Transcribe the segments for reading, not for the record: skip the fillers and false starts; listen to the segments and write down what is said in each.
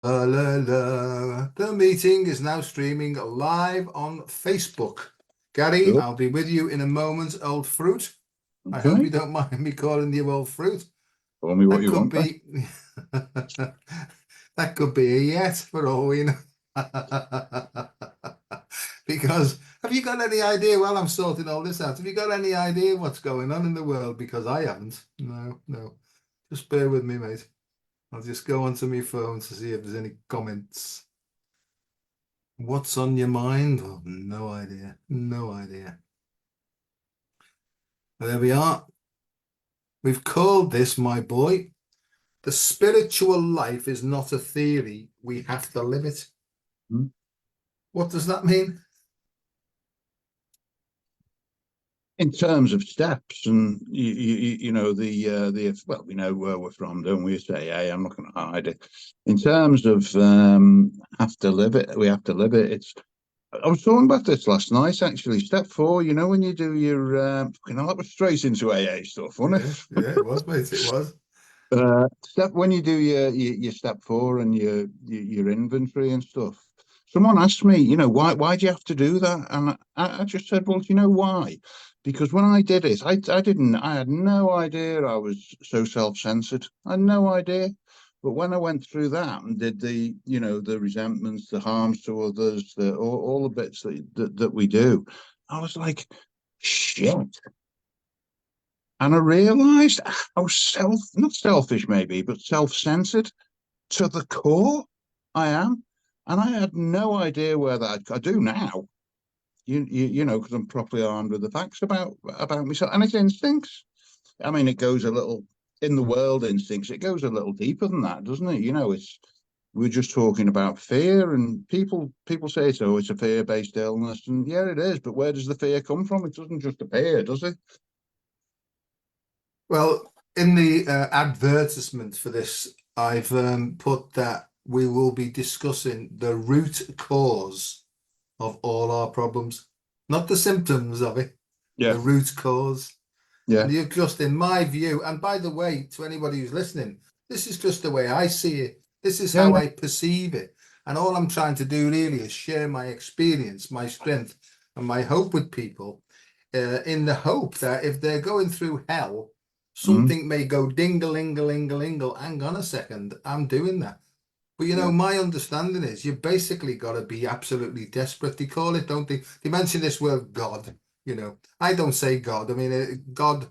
La, la. The meeting is now streaming live on Facebook. Gary, Cool. I'll be with you in a moment, old fruit. I hope Okay. you don't mind me calling you old fruit. Call me what That you could want. be that could be a yes for all we know. Because have you got any idea while I'm sorting all this out? Have you got any idea what's going on in the world? Because I haven't. No, no. Just bear with me, mate. I'll just go onto my phone to see if there's any comments. What's on your mind? Oh, no idea. No idea. There we are. We've called this, my boy, the spiritual life is not a theory. We have to live it. Hmm. What does that mean? In terms of steps, and you know the well, we know where we're from, don't we? Say, hey, I'm not going to hide it. In terms of have to live it, we have to live it. It's. I was talking about this last night, actually. Step 4, you know, when you do your, that was straight into AA stuff, wasn't Yeah, it? yeah, it was, mate. It was. Step when you do your step 4 and your inventory and stuff. Someone asked me, why do you have to do that? And I just said, well, do you know why? Because when I did it, I had no idea I was so self-censored. I had no idea. But when I went through that and did the resentments, the harms to others, all the bits that we do, I was like, shit. And I realized how not selfish maybe, but self-centered to the core I am. And I had no idea where that I do now. Because I'm properly armed with the facts about myself, and it's instincts. I mean, it goes a little in the world instincts. It goes a little deeper than that, doesn't it? We're just talking about fear, and people say so. It's a fear-based illness, and yeah, it is. But where does the fear come from? It doesn't just appear, does it? Well, in the advertisement for this, I've put that we will be discussing the root cause of all our problems, not the symptoms of it, Yeah, the root cause. yeah, And you've just, in my view, and by the way, to anybody who's listening, this is just the way I see it. This is yeah, how yeah. I perceive it. And all I'm trying to do really is share my experience, my strength, and my hope with people, in the hope that if they're going through hell, Mm, something may go ding-a-ling-a-ling-a-lingle. Hang on a second, I'm doing that. But yeah, my understanding is you basically got to be absolutely desperate. They call it, don't they? They mention this word God. I don't say God. I mean, God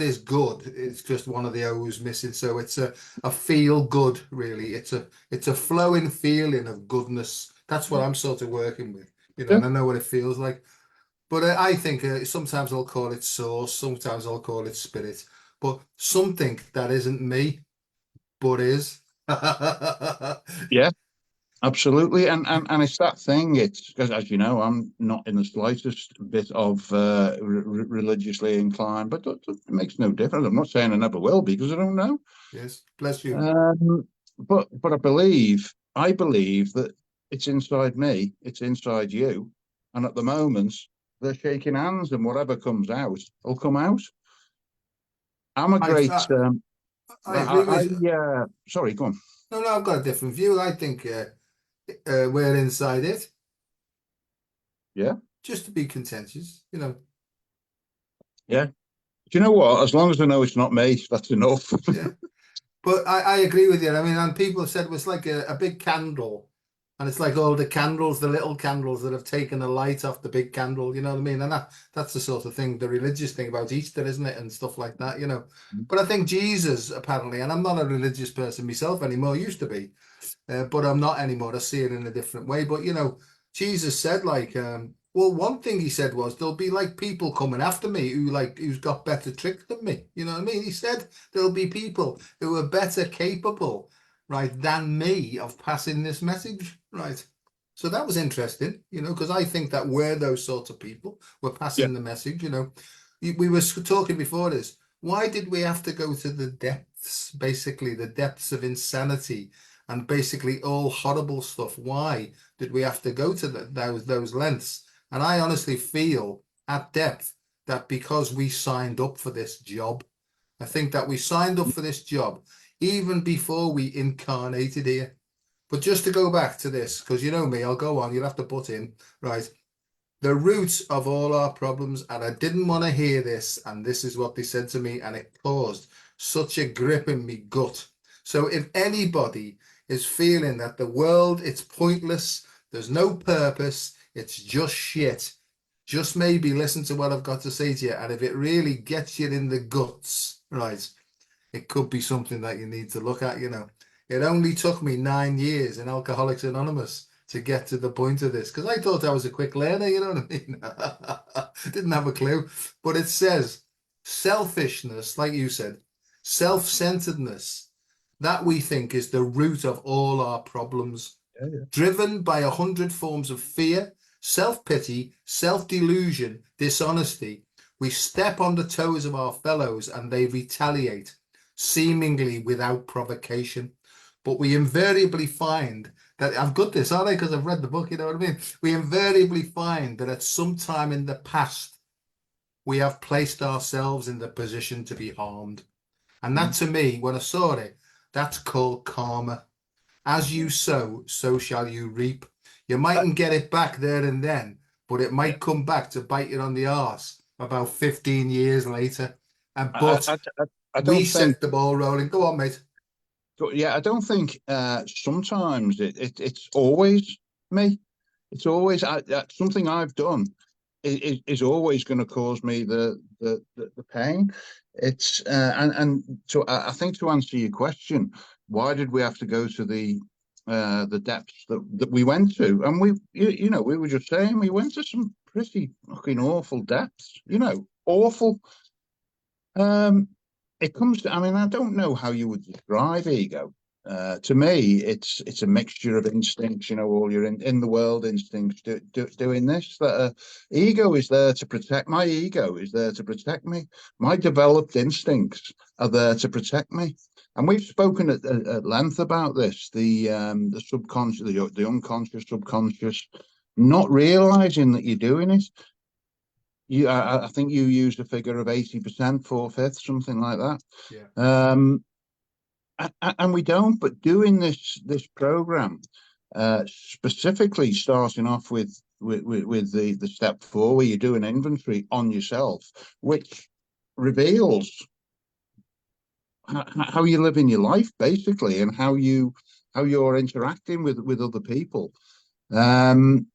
is good. It's just one of the O's missing. So it's a feel good, really. It's a flowing feeling of goodness. That's what I'm sort of working with. yeah. And I know what it feels like. But I think sometimes I'll call it source, sometimes I'll call it spirit, but something that isn't me, but is. Yeah, absolutely, and it's that thing. It's because, as you know, I'm not in the slightest bit of religiously inclined, but it makes no difference. I'm not saying I never will be because I don't know. Yes, bless you. But I believe that it's inside me, it's inside you, and at the moment they're shaking hands, and whatever comes out will come out. I'm a I, great. I I agree with. Sorry, go on. No, no, I've got a different view. I think we're inside it, Yeah, just to be contentious. yeah. Do you know what? As long as I know it's not me, that's enough. Yeah, but I agree with you. I mean, and people have said it was like a big candle, and it's like all the candles, the little candles that have taken the light off the big candle. You know what I mean? And that's the sort of thing, the religious thing about Easter, isn't it, and stuff like that. But I think Jesus apparently, and I'm not a religious person myself anymore. Used to be. But I'm not anymore. I see it in a different way. But Jesus said like, well, one thing he said was there'll be like people coming after me who's got better tricks than me. You know what I mean? He said there'll be people who are better capable, right, than me of passing this message, right? So that was interesting, because I think that we're those sorts of people. We're Yeah. passing the message. We were talking before this. Why did we have to go to the depths, basically the depths of insanity and basically all horrible stuff? Why did we have to go to those lengths? And I honestly feel at depth that because we signed up for this job, I think that we signed up for this job even before we incarnated here. But just to go back to this, because you know me, I'll go on, you'll have to put in, right? The root of all our problems, and I didn't want to hear this, and this is what they said to me, and it caused such a grip in me gut. So if anybody is feeling that the world, it's pointless, there's no purpose, it's just shit, just maybe listen to what I've got to say to you, and if it really gets you in the guts, right, it could be something that you need to look at, you know. It only took me 9 years in Alcoholics Anonymous to get to the point of this because I thought I was a quick learner, you know what I mean? Didn't have a clue. But it says selfishness, like you said, self-centeredness, that we think is the root of all our problems, Yeah, yeah. driven by 100 forms of fear, self-pity, self-delusion, dishonesty. We step on the toes of our fellows and they retaliate, seemingly without provocation. But we invariably find that I've got this, aren't I? Because I've read the book, you know what I mean? We invariably find that at some time in the past, we have placed ourselves in the position to be harmed. And that Mm. to me, when I saw it, that's called karma. As you sow, so shall you reap. You Uh, mightn't get it back there and then, but it yeah. might come back to bite you on the arse about 15 years later. And I, but I, I, I we don't think. set the ball rolling. Go on, mate. Yeah, I don't think. Sometimes it's always me. It's always something I've done is always going to cause me the pain. It's and so I think to answer your question, why did we have to go to the depths that we went to? And you know, we were just saying we went to some pretty fucking awful depths. You know, awful. Um, it comes to, I mean, I don't know how you would describe ego. To me, it's a mixture of instincts, you know, all your in the world instincts doing this. That ego is there to protect. My ego is there to protect me. My developed instincts are there to protect me. And we've spoken at length about this. The subconscious, the unconscious, subconscious, not realizing that you're doing it. I think you used a figure of 80%, 4/5, something like that. Yeah. Um, and we don't. But doing this program, specifically starting off with the step 4, where you do an inventory on yourself, which reveals how you live in your life, basically, and how you're interacting with other people. Um,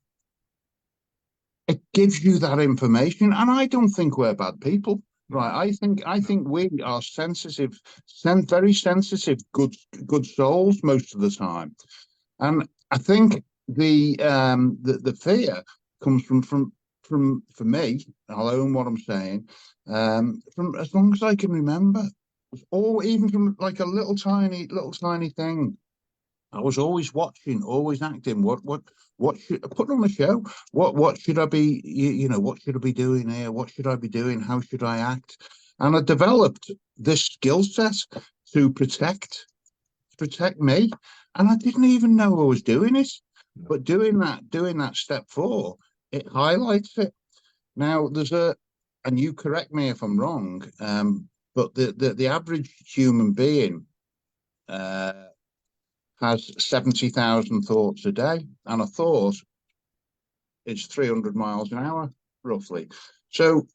it gives you that information, and I don't think we're bad people, right? No, I think no. we are sensitive, very sensitive, good souls most of the time, and I think the fear comes from for me. I'll own what I'm saying. From as long as I can remember, or even from like a little tiny thing. I was always watching, always acting. What should I put on a show? What should I be? You know, what should I be doing here? What should I be doing? How should I act? And I developed this skill set to protect me, and I didn't even know I was doing it. No. But doing that step 4, it highlights it. Now and you correct me if I'm wrong, but the average human being. Has 70,000 thoughts a day, and a thought is 300 miles an hour, roughly. So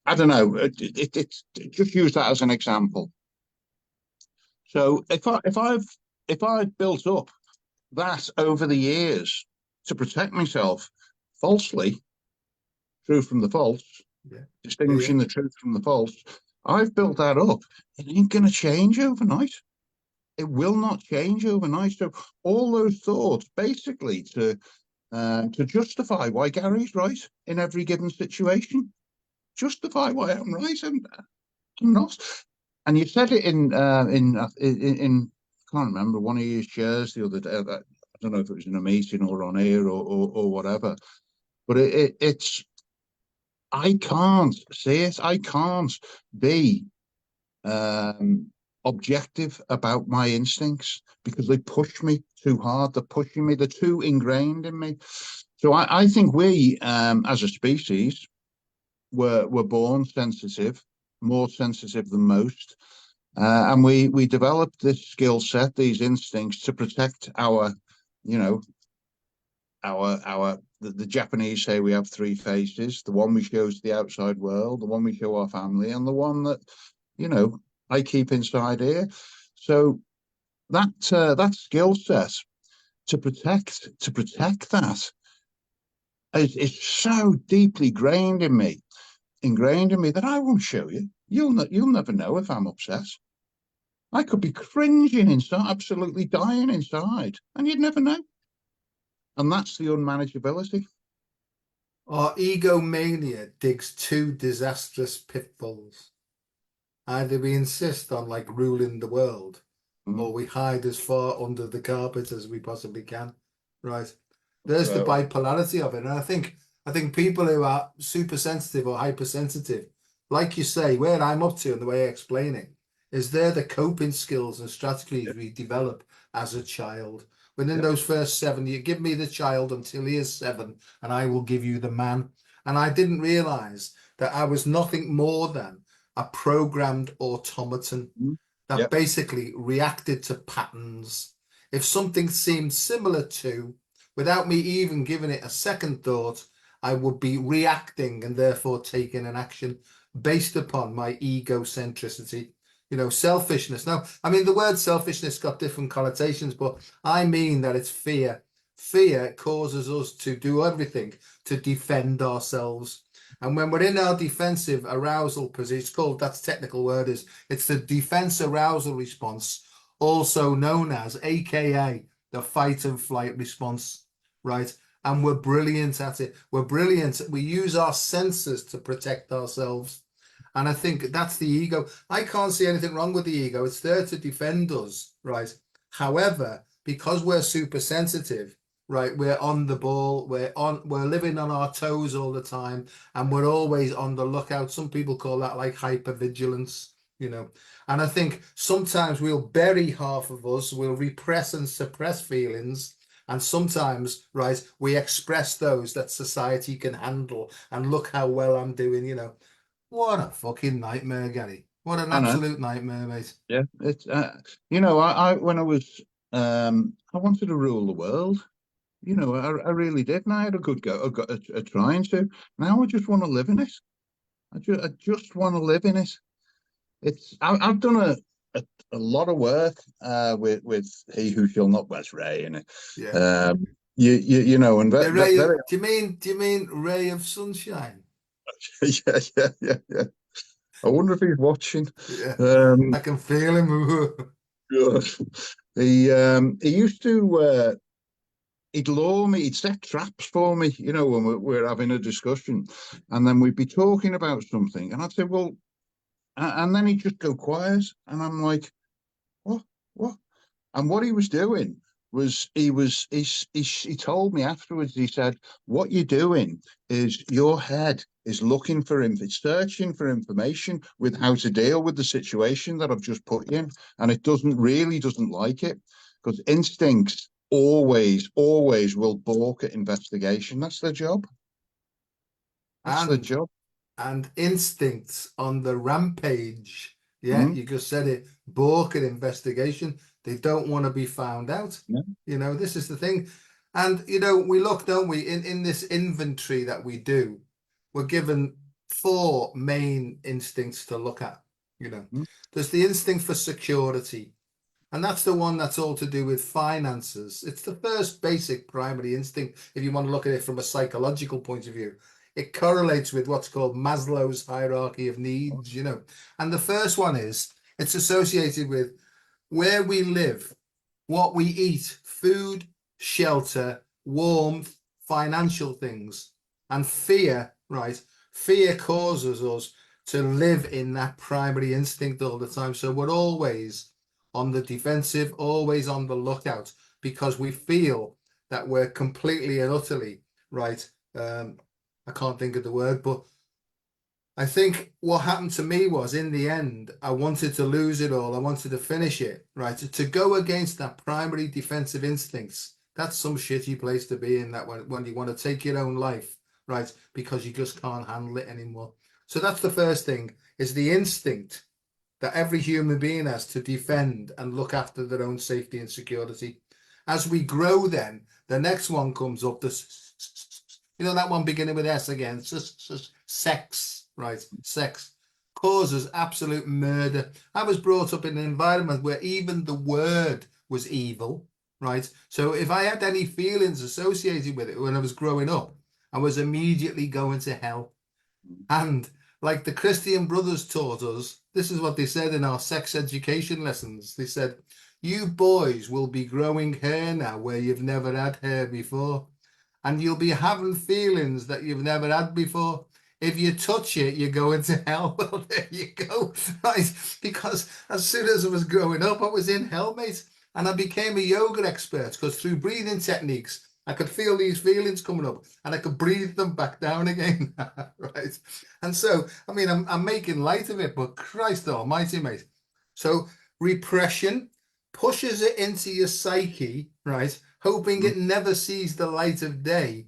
I don't know. It's just use that as an example. So if I've built up that over the years to protect myself falsely, true from the false, Yeah. Yeah. Yeah. distinguishing the truth from the false, I've built that up. It ain't going to change overnight. It will not change overnight. So all those thoughts, basically, to justify why Gary's right in every given situation, justify why I'm right and I'm not. And you said it in I can't remember, one of your shares the other day. That I don't know if it was in a meeting or on air or whatever, but it's I can't see it. I can't be um, objective about my instincts because they push me too hard. They're pushing me. They're too ingrained in me. So I think we, as a species, were born sensitive, more sensitive than most, and we developed this skill set, these instincts, to protect our you know, the Japanese say we have three faces: the one we show to the outside world, the one we show our family, and the one that, you know, I keep inside here. So that skill set to protect that is so deeply ingrained in me that I won't show you. You'll never know if I'm upset. I could be cringing inside, absolutely dying inside, and you'd never know. And that's the unmanageability. Our egomania digs two disastrous pitfalls. Either we insist on like ruling the world, Mm. or we hide as far under the carpet as we possibly can. Right. There's the So, bipolarity of it. And I think people who are super sensitive or hypersensitive, like you say, where I'm up to and the way I explain it, is they're the coping skills and strategies we develop as a child. Within yeah. those first 7 years, give me the child until he is 7, and I will give you the man. And I didn't realize that I was nothing more than a programmed automaton Mm. that Yeah. basically reacted to patterns. If something seemed similar to, without me even giving it a second thought, I would be reacting and therefore taking an action based upon my egocentricity, selfishness. Now, I mean, the word selfishness got different connotations, but I mean that it's fear. Fear causes us to do everything to defend ourselves. And when we're in our defensive arousal position, it's called, that's technical word is, it's the defense arousal response, also known as, AKA, the fight and flight response, right? And we're brilliant at it. We're brilliant. We use our senses to protect ourselves. And I think that's the ego. I can't see anything wrong with the ego. It's there to defend us, right? However, because we're super sensitive, right, we're on the ball, we're living on our toes all the time, and we're always on the lookout. Some people call that like hypervigilance. And I think sometimes we'll bury half of us, we'll repress and suppress feelings. And sometimes, right, we express those that society can handle. And look how well I'm doing. What a fucking nightmare, Gary. What an I know. absolute nightmare, mate. Yeah. It's I when I was I wanted to rule the world. I really did, and I had a good go, a trying to. Now I just want to live in it. I just want to live in it. I've done a lot of work with He Who Shall Not West Ray, and Yeah. and The ray of, very do you mean ray of sunshine? yeah. I wonder if he's watching. Yeah. I Um, can feel him. good. He used to he'd lure me, he'd set traps for me, when we're having a discussion, and then we'd be talking about something, and I'd say, well, and then he'd just go quiet, and I'm like, what, what? And what he was doing was he told me afterwards, he said, what you're doing is your head is looking for him, it's searching for information with how to deal with the situation that I've just put you in. And it doesn't like it, because instincts always will balk at investigation. That's their job. That's their and job. and instincts on the rampage. Yeah, Mm, you just said it. Bork investigation. They don't want to be found out. yeah. This is the thing. And we look, don't we, in this inventory that we do, we're given four main instincts to look at. Mm, There's the instinct for security, and that's the one that's all to do with finances. It's the first basic primary instinct, if you want to look at it from a psychological point of view. It correlates with what's called Maslow's hierarchy of needs. And the first one is it's associated with where we live, what we eat, food, shelter, warmth, financial things, and fear, right? Fear causes us to live in that primary instinct all the time. So we're always on the defensive, always on the lookout, because we feel that we're completely and utterly, right? I can't think of the word, but I think what happened to me was, in the end, I wanted to lose it all. I wanted to finish it, right? To go against that primary defensive instincts, that's some shitty place to be in, that when you want to take your own life, right? Because you just can't handle it anymore. So that's the first thing, is the instinct that every human being has to defend and look after their own safety and security. As we grow, then the next one comes up. You know, that one beginning with S again. Sex, right? Sex causes absolute murder. I was brought up in an environment where even the word was evil, right? So if I had any feelings associated with it when I was growing up, I was immediately going to hell. And like the Christian brothers taught us, this is what they said in our sex education lessons. They said, you boys will be growing hair now where you've never had hair before. And you'll be having feelings that you've never had before. If you touch it, you're going to hell. Well, there you go. Right? Because as soon as I was growing up, I was in hell, mate. And I became a yoga expert because through breathing techniques, I could feel these feelings coming up and I could breathe them back down again. Right. And so, I mean, I'm making light of it, but Christ almighty, mate. So repression pushes it into your psyche, right? Hoping it never sees the light of day.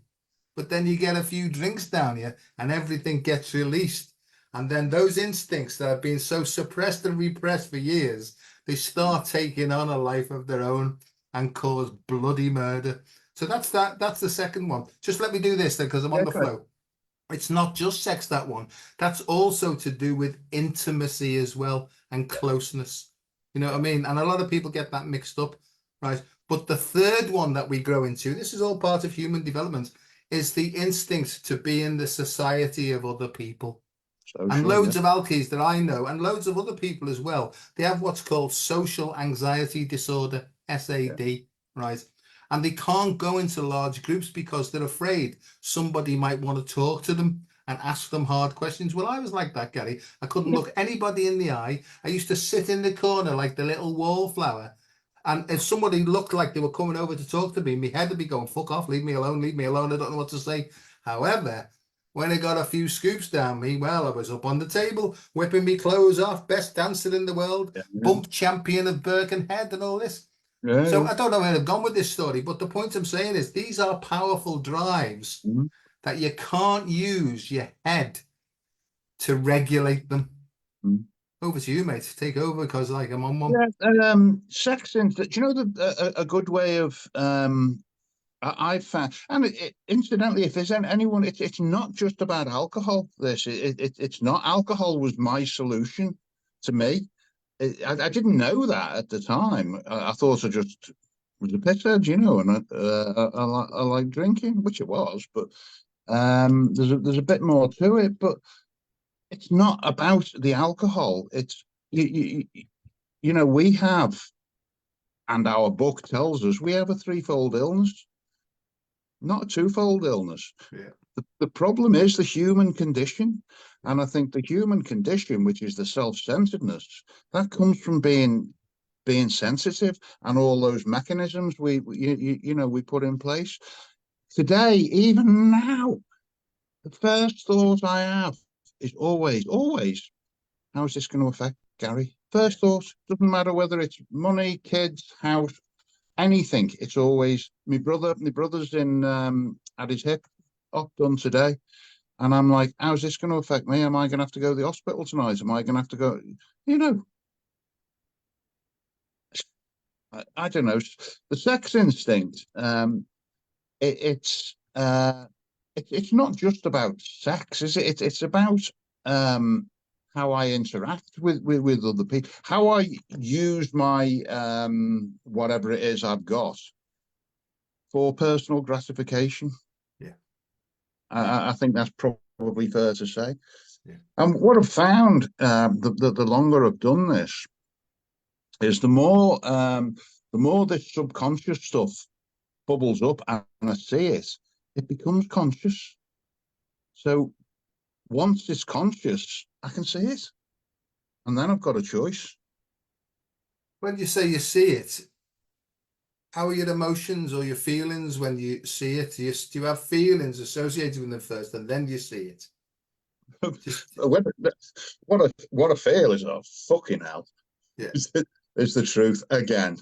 But then you get a few drinks down you and everything gets released. And then those instincts that have been so suppressed and repressed for years, they start taking on a life of their own and cause bloody murder. So that's that. That's the second one. Just let me do this then, because I'm on the flow. It's not just sex, that one. That's also to do with intimacy as well and closeness. You know what I mean? And a lot of people get that mixed up, right? But the third one that we grow into, this is all part of human development, is the instinct to be in the society of other people. And loads of alkies that I know, and loads of other people as well, they have what's called social anxiety disorder, SAD, right? And they can't go into large groups because they're afraid somebody might want to talk to them and ask them hard questions. Well, I was like that, Gary. I couldn't look anybody in the eye. I used to sit in the corner like the little wallflower. And if somebody looked like they were coming over to talk to me, my head would be going, fuck off, leave me alone, leave me alone. I don't know what to say. However, when I got a few scoops down me, well, I was up on the table, whipping me clothes off, best dancer in the world, bump champion of Birkenhead and all this. So I don't know where I've gone with this story, but the point I'm saying is these are powerful drives that you can't use your head to regulate them. Over to you, mate. Take over because like I'm on one. Yeah, sex, do you know a good way of I've found, and incidentally, if there's anyone, it's not just about alcohol. It's not. Alcohol was my solution to me. I didn't know that at the time. I thought I just was a pisshead, you know, and I like drinking, which it was, but there's a bit more to it. But it's not about the alcohol. It's you know, we have, and our book tells us we have a threefold illness, not a twofold illness. Yeah. The problem is the human condition. And I think the human condition, which is the self-centeredness, that comes from being sensitive and all those mechanisms we put in place. Today, even now, the first thought I have is always, how is this going to affect Gary? First thought, doesn't matter whether it's money, kids, house, anything. It's always my brother's in had his hip op done today, and I'm like, how's this going to affect me? Am I going to have to go to the hospital tonight? Am I going to have to go? You know, I don't know. The sex instinct. It's not just about sex, is it? It's about how I interact with other people, how I use my whatever it is I've got for personal gratification. Yeah, I think that's probably fair to say. Yeah. And what I've found, the longer I've done this, is the more this subconscious stuff bubbles up and I see it, it becomes conscious. So once it's conscious, I can see it, and then I've got a choice. When you say you see it, how are your emotions or your feelings when you see it? Do you have feelings associated with them first, and then you see it? What I feel is, oh, fucking hell. Yeah. Is the truth again.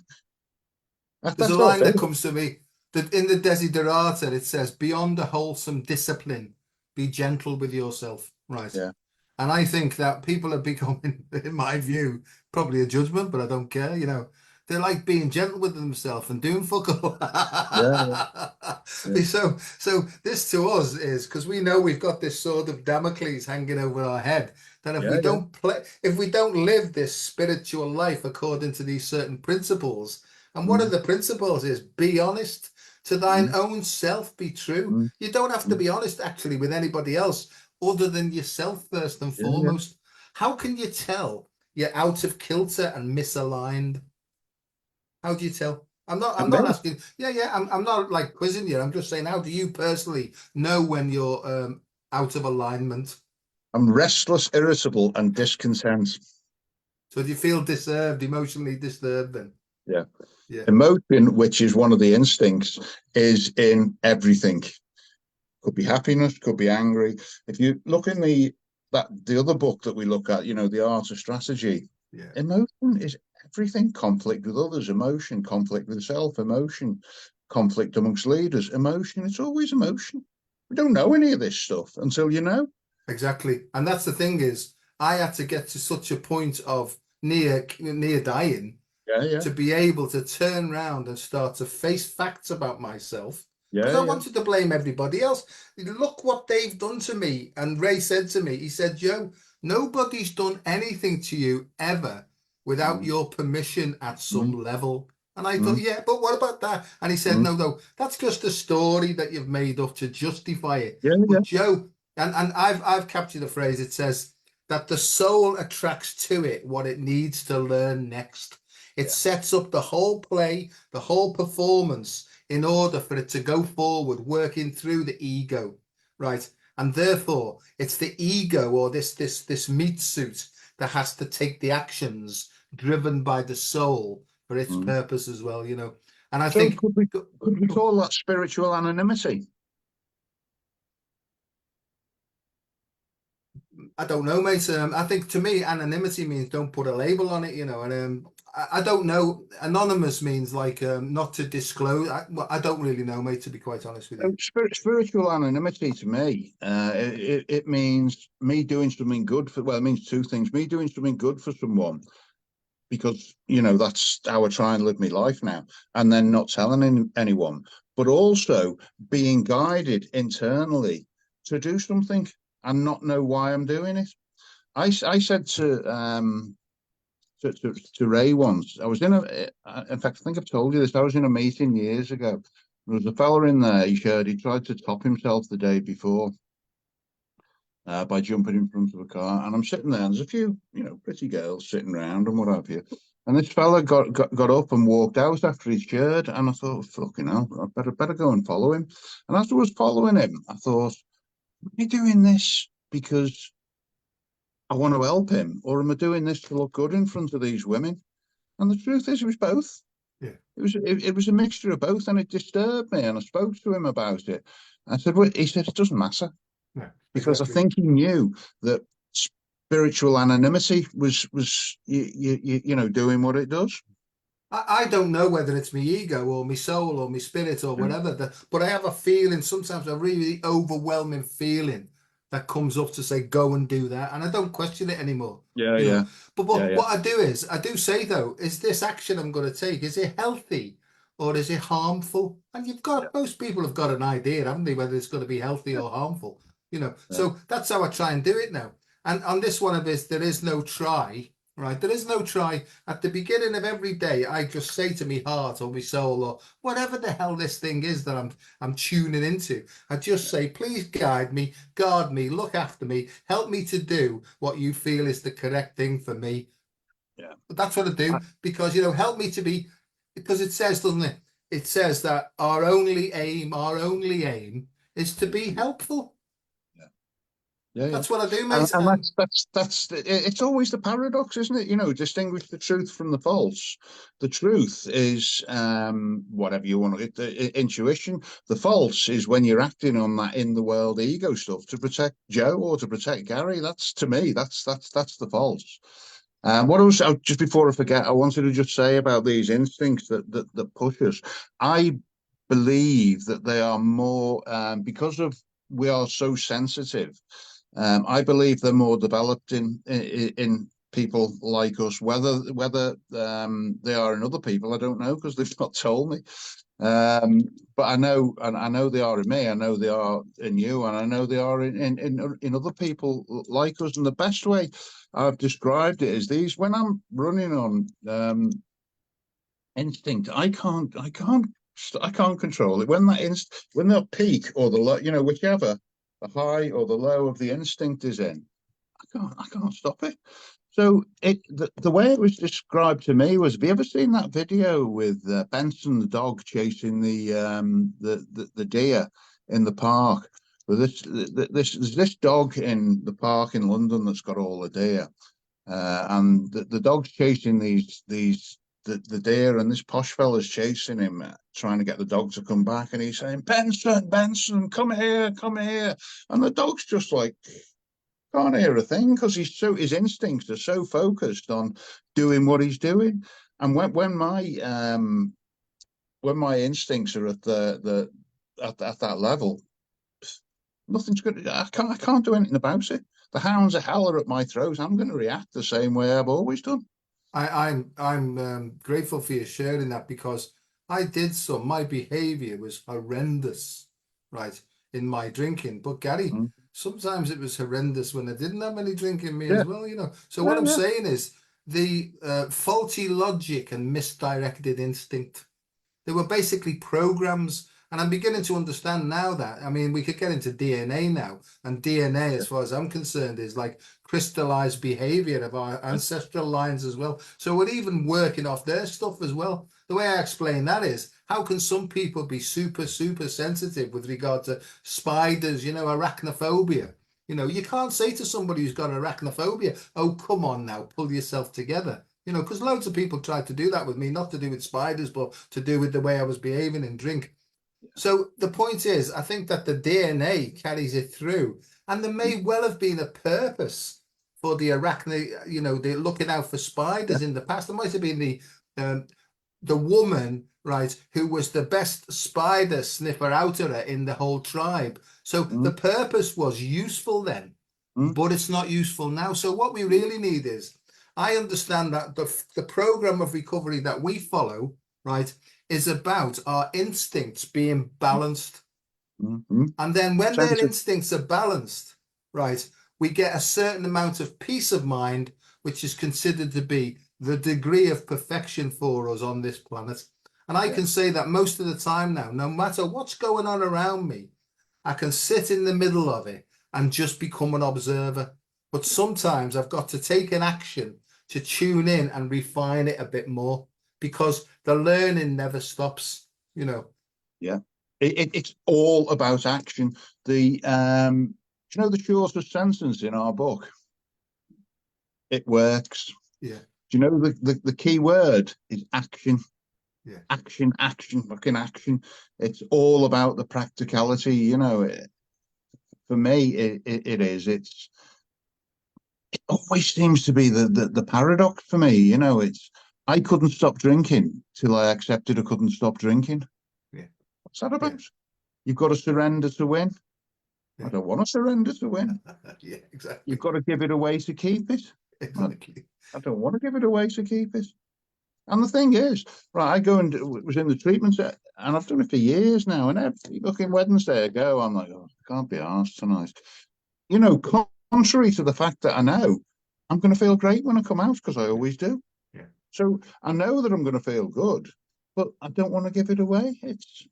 There's a line that comes to me that in the Desiderata it says, "Beyond a wholesome discipline, be gentle with yourself." Right. Yeah. And I think that people are becoming, in my view, probably a judgment, but I don't care. You know, they like being gentle with themselves and doing fuck all. Yeah, yeah, So this to us is because we know we've got this sword of Damocles hanging over our head. That if we yeah, yeah. don't play, if we don't live this spiritual life according to these certain principles, and one of Mm, the principles is be honest to thine mm, own self, be true. mm, You don't have to mm. be honest actually with anybody else other than yourself first and Yeah, yeah. foremost. How can you tell you're out of kilter and misaligned? How do you tell? I'm And not me, asking. Yeah, yeah. I'm not like quizzing you. I'm just saying, how do you personally know when you're out of alignment? I'm restless, irritable, and discontent. So do you feel disturbed, emotionally disturbed then? Yeah. Yeah, Emotion, which is one of the instincts, is in everything. Could be happiness, could be angry. If you look in the other book that we look at, the art of strategy, yeah, emotion is everything. Conflict with others, emotion, conflict with self, emotion, conflict amongst leaders, emotion. It's always emotion. We don't know any of this stuff until you know. exactly. And that's the thing is, I had to get to such a point of near dying Yeah, yeah, to be able to turn around and start to face facts about myself because yeah, I yeah. wanted to blame everybody else. Look what they've done to me. And Ray said to me, he said, Joe, nobody's done anything to you ever without Mm, your permission at some mm, level. And I thought, mm, yeah, but what about that? And he said, mm. no, no, that's just a story that you've made up to justify it. Yeah, yeah. But Joe, and I've captured the phrase, it says that the soul attracts to it what it needs to learn next. It Yeah. sets up the whole play, the whole performance in order for it to go forward, working through the ego, right? And therefore, it's the ego or this meat suit that has to take the actions driven by the soul for its Mm. purpose as well, you know. And I So think could we call that spiritual anonymity? I don't know, mate. I think to me, anonymity means don't put a label on it, you know. And I don't know. Anonymous means like not to disclose. Well, I don't really know, mate. To be quite honest with you. Spiritual anonymity to me, it means me doing something good for, well, it means two things. Me doing something good for someone because, that's how I try and live my life now, and then not telling anyone, but also being guided internally to do something and not know why I'm doing it. I said to Ray once. I was in fact, I think I've told you this. I was in a meeting years ago. There was a fella in there. He tried to top himself the day before by jumping in front of a car. And I'm sitting there, and there's a few, pretty girls sitting around and what have you. And this fella got up and walked out after he'd cheered. And I thought, fucking hell, I better go and follow him. And as I was following him, I thought, am I doing this because I want to help him, or am I doing this to look good in front of these women? And the truth is, it was both. Yeah, It was a mixture of both, and it disturbed me. And I spoke to him about it. I said, "Well," he said, "it doesn't matter yeah, because I exactly. think he knew that spiritual anonymity was doing what it does." I don't know whether it's my ego or my soul or my spirit or Yeah, whatever, but I have a feeling, sometimes a really overwhelming feeling that comes up to say, go and do that. And I don't question it anymore, yeah, you know. yeah, But yeah, what I do is, I do say though, is this action I'm going to take, is it healthy or is it harmful? And yeah, most people have got an idea, haven't they, whether it's going to be healthy yeah, or harmful, you know. yeah, So that's how I try and do it now. And on this one of this, there is no try, right? There is no try. At the beginning of every day, I just say to me heart or my soul or whatever the hell this thing is that I'm tuning into. I just say, please guide me, guard me, look after me, help me to do what you feel is the correct thing for me. yeah. But that's what I I, do because help me to be because it says, doesn't it? It says that our only aim is to be helpful. yeah. Yeah, yeah, That's what I do, and mate. and And it's always the paradox, isn't it? Distinguish the truth from the false. The truth is whatever you want intuition. The false is when you're acting on that in the world ego stuff to protect Joe or to protect Gary. That's to me, that's the false. What else? Just before I forget, I wanted to just say about these instincts that push us. I believe that they are more because of we are so sensitive. I believe they're more developed in people like us, whether they are in other people, I don't know, because they've not told me. But I know they are in me. I know they are in you, and I know they are in other people like us. And the best way I've described it is these: when I'm running on instinct, I can't control it. When when the peak or the low, whichever the high or the low of the instinct is in, I can't stop it. So the way it was described to me was: have you ever seen that video with Benson the dog chasing the deer in the park? Well, this dog in the park in London that's got all the deer, and the dog's chasing the deer, and this posh fella's chasing him, trying to get the dog to come back, and he's saying, Benson, come here, and the dog's just like, can't hear a thing, because his instincts are so focused on doing what he's doing. And when my instincts are at at that level, nothing's good. I can't do anything about it. The hounds of hell are at my throat. I'm going to react the same way I've always done. I'm grateful for you sharing that, because my behavior was horrendous, right, in my drinking. But Gary, sometimes it was horrendous when I didn't have any drink in me as well, So what I'm saying is the faulty logic and misdirected instinct, they were basically programs. And I'm beginning to understand now that, I mean, we could get into DNA now, and DNA, as far as I'm concerned, is like crystallized behavior of our ancestral lines as well. So we're even working off their stuff as well. The way I explain that is, how can some people be super sensitive with regard to spiders, arachnophobia? You can't say to somebody who's got arachnophobia, oh, come on now, pull yourself together. Because loads of people tried to do that with me, not to do with spiders, but to do with the way I was behaving in drink. So the point is, I think that the DNA carries it through, and there may well have been a purpose for the arachne, the looking out for spiders in the past. There might have been the woman, right, who was the best spider sniffer outerer in the whole tribe. So the purpose was useful then, but it's not useful now. So what we really need is, I understand that the program of recovery that we follow, right, is about our instincts being balanced. And then when their instincts are balanced, right, we get a certain amount of peace of mind, which is considered to be the degree of perfection for us on this planet. And I can say that most of the time now, no matter what's going on around me, I can sit in the middle of it and just become an observer. But sometimes I've got to take an action to tune in and refine it a bit more, because the learning never stops, Yeah, it's all about action. The the shortest sentence in our book? It works. Yeah. Do you know the key word is action? Yeah. Action, fucking action. It's all about the practicality. For me, it is. It always seems to be the paradox for me. It's, I couldn't stop drinking till I accepted I couldn't stop drinking. Yeah. What's that about? You've got to surrender to win. I don't want to surrender to win. Yeah, exactly. You've got to give it away to keep it. Exactly. I don't want to give it away to keep it. And the thing is, right, I go and was in the treatment set, and I've done it for years now. And every fucking Wednesday I go, I'm like, oh, I can't be arsed tonight. Contrary to the fact that I know I'm going to feel great when I come out, because I always do. Yeah. So I know that I'm going to feel good, but I don't want to give it away. It's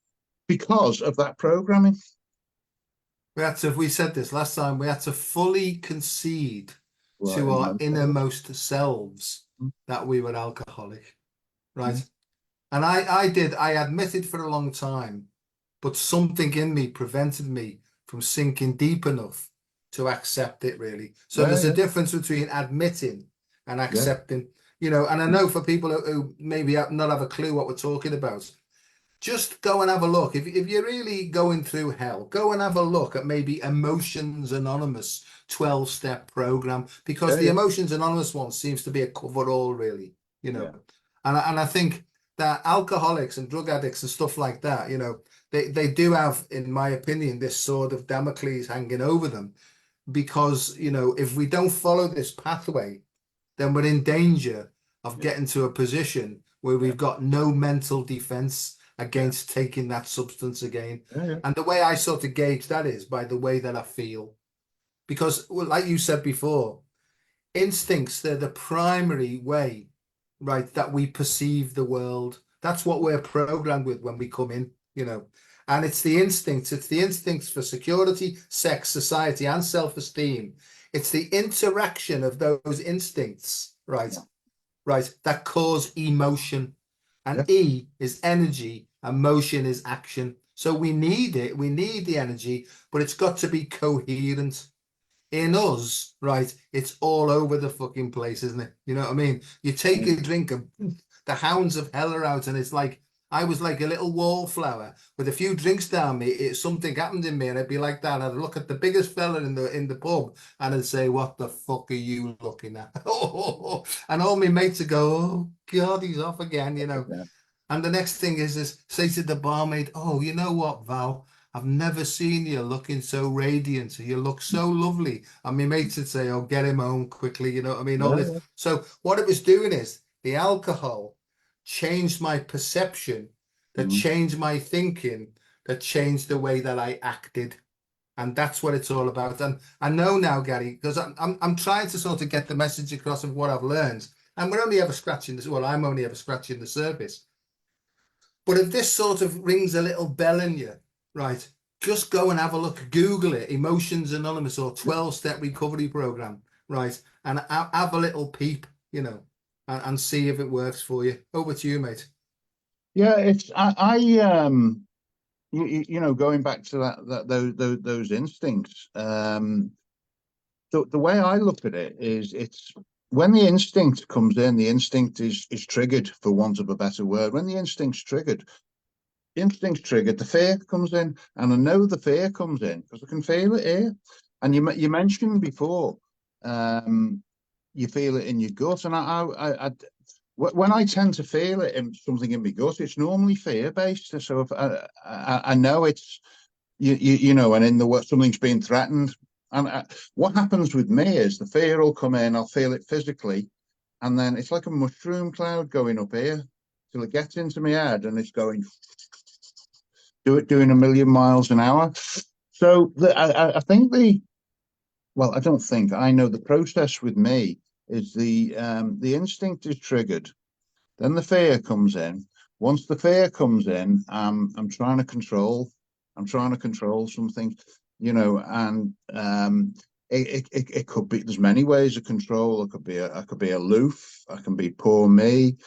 because of that programming. We said this last time, we had to fully concede to our innermost selves that we were alcoholic, right? And I admitted for a long time, but something in me prevented me from sinking deep enough to accept it, really. So there's a difference between admitting and accepting, and I know for people who maybe not have a clue what we're talking about, just go and have a look. If you're really going through hell, go and have a look at maybe Emotions Anonymous 12-step program, because the Emotions Anonymous one seems to be a cover-all, really, And I think that alcoholics and drug addicts and stuff like that, they do have, in my opinion, this sword of Damocles hanging over them, because, if we don't follow this pathway, then we're in danger of Yeah. getting to a position where Yeah. we've got no mental defense Yeah. against taking that substance again. Yeah. Yeah. And the way I sort of gauge that is by the way that I feel. Because, well, like you said before, instincts, they're the primary way, right, that we perceive the world. That's what we're programmed with when we come in, you know. And it's the instincts for security, sex, society, and self-esteem. It's the interaction of those instincts, right, Yeah. right, that cause emotion. Yeah. And E is energy, and motion is action. So we need it, we need the energy, but it's got to be coherent. In us, right, it's all over the fucking place, isn't it? You know what I mean? You take a drink and the hounds of hell are out, and it's like I was like a little wallflower with a few drinks down me. Something happened in me, and I'd be like that. I'd look at the biggest fella in the pub, and I'd say, "What the fuck are you looking at?" And all my mates would go, "Oh God, he's off again," you know. Yeah. And the next thing is say to the barmaid, "Oh, you know what, Val? I've never seen you looking so radiant. You look so lovely." And my mates would say, "Oh, get him home quickly." You know what I mean? All this. Yeah. So what it was doing is the alcohol changed my perception, that Mhm. changed my thinking, that changed the way that I acted. And that's what it's all about. And I know now, Gary, because I'm trying to sort of get the message across of what I've learned. And we're only ever scratching this. Well, I'm only ever scratching the surface. But if this sort of rings a little bell in you, right, just go and have a look. Google it, Emotions Anonymous or 12-step recovery program, right, and have a little peep, you know, and see if it works for you. Over to you, mate. Yeah, it's you know, going back to those instincts, the way I look at it is it's when the instinct comes in, the instinct is triggered, for want of a better word. When the instinct's triggered, the fear comes in, and I know the fear comes in because I can feel it here. And you mentioned before, you feel it in your gut, and when I tend to feel it in something in my gut, it's normally fear based. So if I know it's you know, and in the something's being threatened, and what happens with me is the fear will come in, I'll feel it physically, and then it's like a mushroom cloud going up here till it gets into my head, and it's going doing a million miles an hour. So I think I don't think I know the process with me is the instinct is triggered, then the fear comes in. Once the fear comes in, I'm trying to control. I'm trying to control something, you know, and it could be. There's many ways of control. I could be aloof. I can be poor me.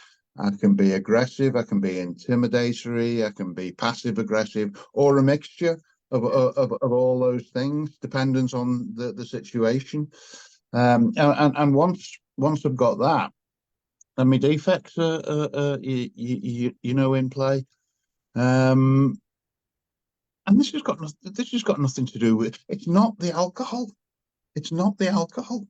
I can be aggressive. I can be intimidatory. I can be passive aggressive, or a mixture of all those things, dependent on the situation. And once I've got that, and my defects you know, in play. And this has got nothing to do with. It's not the alcohol. It's not the alcohol.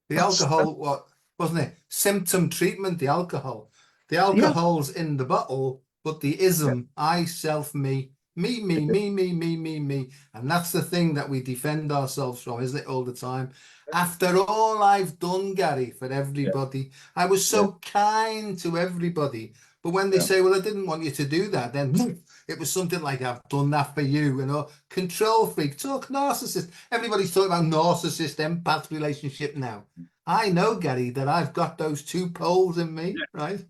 The That alcohol, what wasn't it? Symptom treatment, the alcohol. The yeah, alcohol's in the bottle, but the yeah, ism, I, self, me, me, me, me, me, me, me, me. And that's the thing that we defend ourselves from, isn't it, all the time? After all I've done, Gary, for yeah, everybody, I was yeah, so kind to everybody. But when they yeah, say, well, I didn't want you to do that, then it was something like, I've done that for you, you know, control freak, talk narcissist. Everybody's talking about narcissist empath relationship now. I know, Gary, that I've got those two poles in me, right? yeah,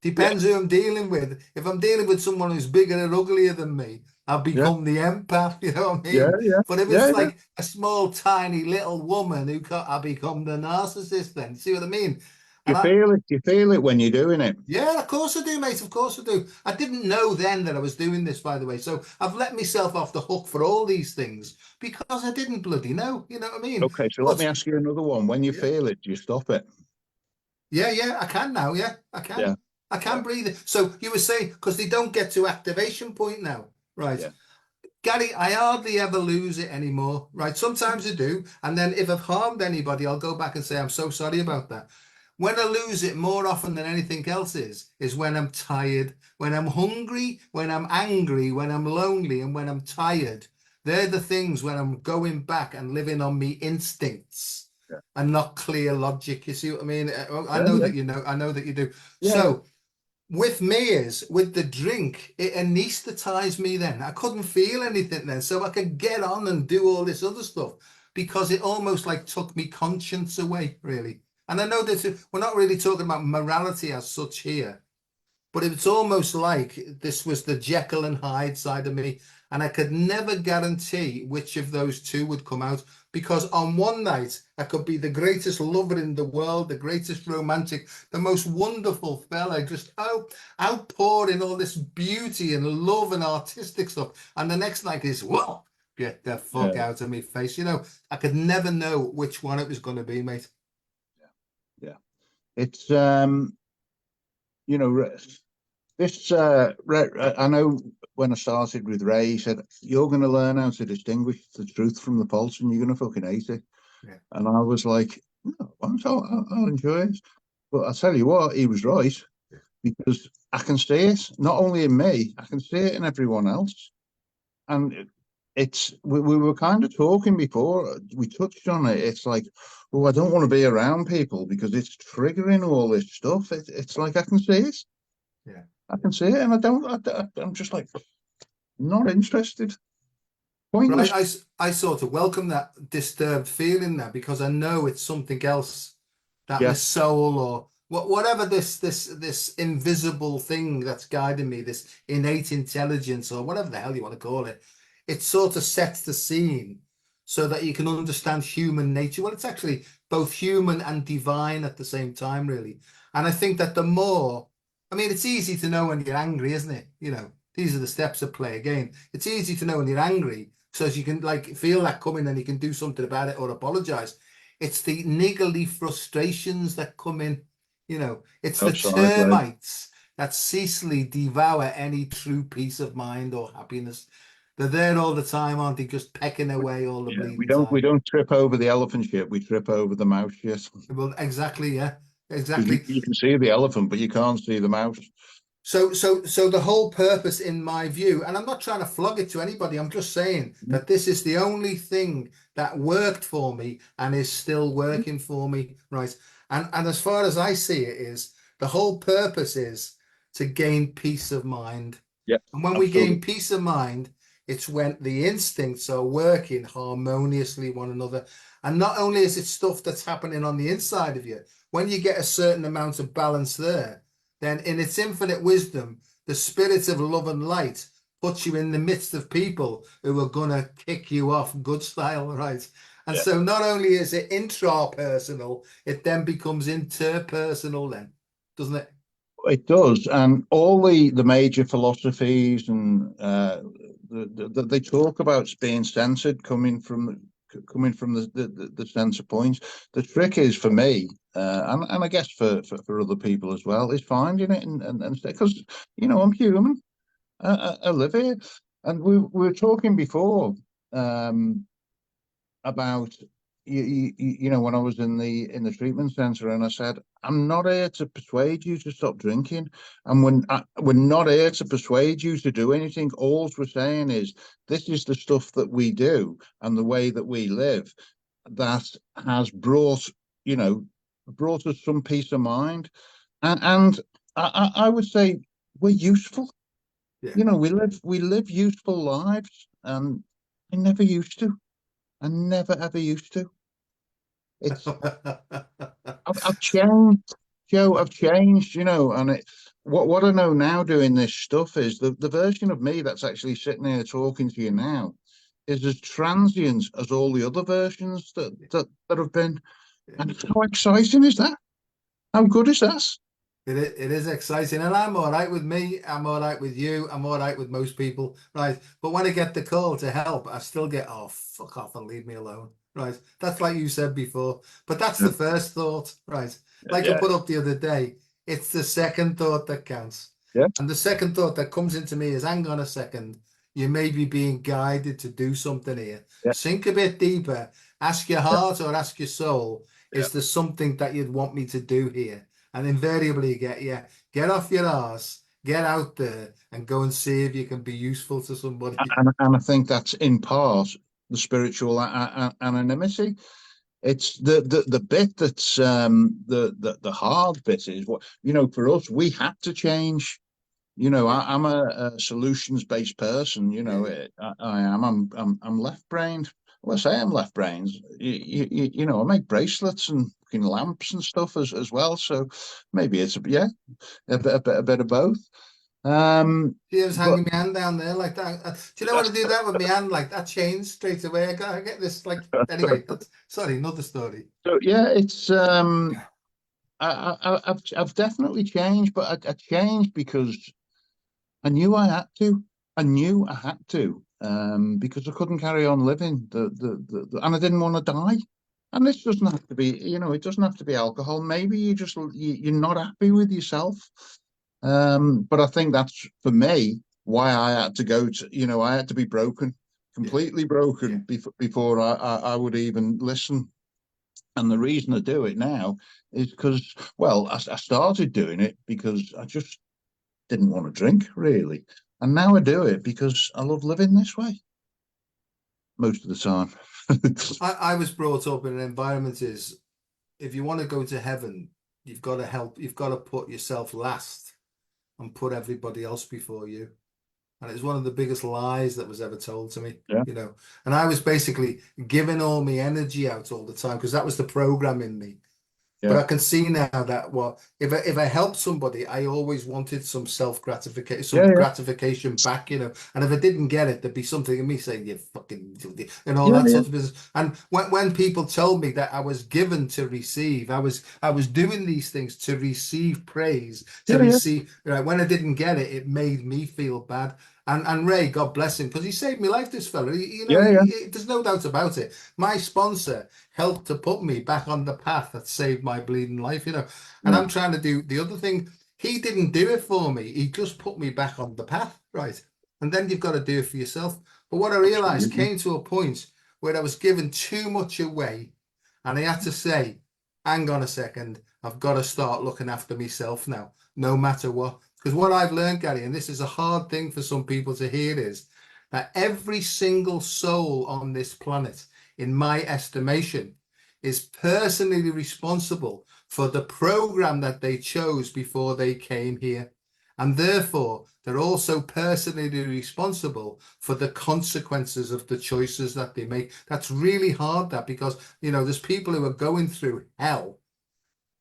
Depends who I'm dealing with. If I'm dealing with someone who's bigger and uglier than me, I'll yeah, become the empath, you know what I yeah, mean? yeah, But if yeah, it's yeah. like a small, tiny little woman I become the narcissist then. See what I mean? Do And you feel it? Do you feel it when you're doing it? yeah, of course I do, mate. Of course I do. I didn't know then that I was doing this, by the way. So I've let myself off the hook for all these things because I didn't bloody know. You know what I mean? Okay, so let me But ask you another one. When you yeah. feel it, do you stop it? Yeah, yeah, I can now. Yeah, I Yeah, can. I yeah, can breathe it. So you were saying because they don't get to activation point now, right? yeah, Gary, I hardly ever lose it anymore, right? Sometimes I do, and then if I've harmed anybody, I'll go back and say I'm so sorry about that. When I lose it more often than anything else is when I'm tired, when I'm hungry, when I'm angry, when I'm lonely, and when I'm tired. They're the things when I'm going back and living on me instincts. and not clear logic. You see what I mean? I Yeah, know yeah, that you know. I know that you do. yeah, yeah, So with me is with the drink, it anesthetized me then. I couldn't feel anything then, so I could get on and do all this other stuff because it almost like took me conscience away, really. And I know that we're not really talking about morality as such here, but it's almost like this was the Jekyll and Hyde side of me, and I could never guarantee which of those two would come out because on one night I could be the greatest lover in the world, the greatest romantic, the most wonderful fella, just outpouring all this beauty and love and artistic stuff, and the next night is well, get the fuck yeah, out of me face. You know, I could never know which one it was going to be, mate. yeah. It's you know, this I know when I started with Ray, he said you're going to learn how to distinguish the truth from the false, and you're going to fucking hate it. Yeah. And I was like, no, I'll enjoy it. But I tell you what, he was right because I can see it not only in me, I can see it in everyone else. And it's we were kind of talking before we touched on it. It's like, oh, I don't want to be around people because it's triggering all this stuff. It's like I can see it. Yeah. I can see it, and I don't. I'm just like not interested. But Pointless. I sort of welcome that disturbed feeling now because I know it's something else that my Yeah. soul or whatever this invisible thing that's guiding me, this innate intelligence or whatever the hell you want to call it, it sort of sets the scene so that you can understand human nature. Well, it's actually both human and divine at the same time, really. And I think that the more, I mean, it's easy to know when you're angry, isn't it? You know, these are the steps of play again. It's easy to know when you're angry so as you can like feel that coming and you can do something about it or apologize. It's the niggly frustrations that come in, you know, it's the Outside, right? termites that ceaselessly devour any true peace of mind or happiness. They're there all the time, aren't they? Just pecking away all the Yeah. bleeding We time. don't trip over the elephant shit. We trip over the mouse shit Well, exactly, yeah, because exactly. you can see the elephant, but you can't see the mouse. So the whole purpose, in my view, and I'm not trying to flog it to anybody, I'm just saying that this is the only thing that worked for me and is still working for me, right? And as far as I see it is, the whole purpose is to gain peace of mind. Yeah, And when we gain absolutely. peace of mind, it's when the instincts are working harmoniously one another. And not only is it stuff that's happening on the inside of you, when you get a certain amount of balance there, then in its infinite wisdom, the spirit of love and light puts you in the midst of people who are gonna kick you off good style, right? And Yeah. so not only is it intrapersonal, it then becomes interpersonal then, doesn't it? It does, and all the major philosophies and they talk about being centered, coming from the center point. The trick is for me, and I guess for other people as well, is finding it and because I'm human. I live here, and we were talking before. About when I was in the treatment center, and I said, I'm not here to persuade you to stop drinking, and we're not here to persuade you to do anything. All we're saying is this is the stuff that we do and the way that we live that has brought us some peace of mind, and I would say we're useful. Yeah. We live useful lives, and I never used to. I never ever used to. It's I've changed, Joe. I've changed, and what I know now doing this stuff is the version of me that's actually sitting here talking to you now is as transient as all the other versions that have been. And how exciting is that? How good is that? It is exciting, and I'm all right with me. I'm all right with you. I'm all right with most people, right? But when I get the call to help, I still get, oh, fuck off and leave me alone, right? That's like you said before, but that's Yeah, the first thought, right? Like I yeah, put up the other day, it's the second thought that counts. yeah, And the second thought that comes into me is, hang on a second, you may be being guided to do something here. yeah, Sink a bit deeper, ask your yeah, heart or ask your soul, yeah. is there something that you'd want me to do here? And invariably you get, yeah, get off your ass, get out there and go and see if you can be useful to somebody. And I think that's in part the spiritual anonymity. It's the bit that's the hard bit is what, for us, we had to change. Yeah, I'm a solutions based person. yeah, I am. I'm left brained. Well, I say I'm left brained. I make bracelets and fucking lamps and stuff as well. So maybe it's a bit of both. She was But hanging my hand down there like that. Do you know when I do that with my hand like that? Changed straight away. I get this like anyway. That's sorry, another story. so yeah, it's I've definitely changed, but I changed because I knew I had to. I knew I had to, because I couldn't carry on living and I didn't want to die. And this doesn't have to be, it doesn't have to be alcohol. Maybe you're not happy with yourself. But I think that's for me why I had to I had to be broken, Yeah, completely yeah. broken before I would even listen. And the reason I do it now is because, well, I started doing it because I just didn't want to drink, really. And now I do it because I love living this way most of the time. I was brought up in an environment is if you want to go to heaven, you've got to help. You've got to put yourself last and put everybody else before you. And it's one of the biggest lies that was ever told to me, Yeah, you know. And I was basically giving all my energy out all the time because that was the program in me. But yeah, I can see now that well, if I help somebody, I always wanted some self gratification, some yeah, yeah, gratification back, you know. And if I didn't get it, there'd be something in me saying, "You fucking," and all yeah, that yeah, sort of business. And when people told me that I was given to receive, I was doing these things to receive praise, to yeah, yeah, receive. Right, when I didn't get it, it made me feel bad. And Ray, God bless him, because he saved my life. This fella, yeah, yeah, there's no doubt about it. My sponsor helped to put me back on the path that saved my bleeding life, you know. And yeah. I'm trying to do the other thing. He didn't do it for me. He just put me back on the path, right? And then you've got to do it for yourself. But what I realized Absolutely. came to a point where I was giving too much away, and I had to say, hang on a second, I've got to start looking after myself now, no matter what. Because what I've learned, Gary, and this is a hard thing for some people to hear, is that every single soul on this planet, in my estimation, is personally responsible for the program that they chose before they came here. And therefore, they're also personally responsible for the consequences of the choices that they make. That's really hard, that, because, there's people who are going through hell,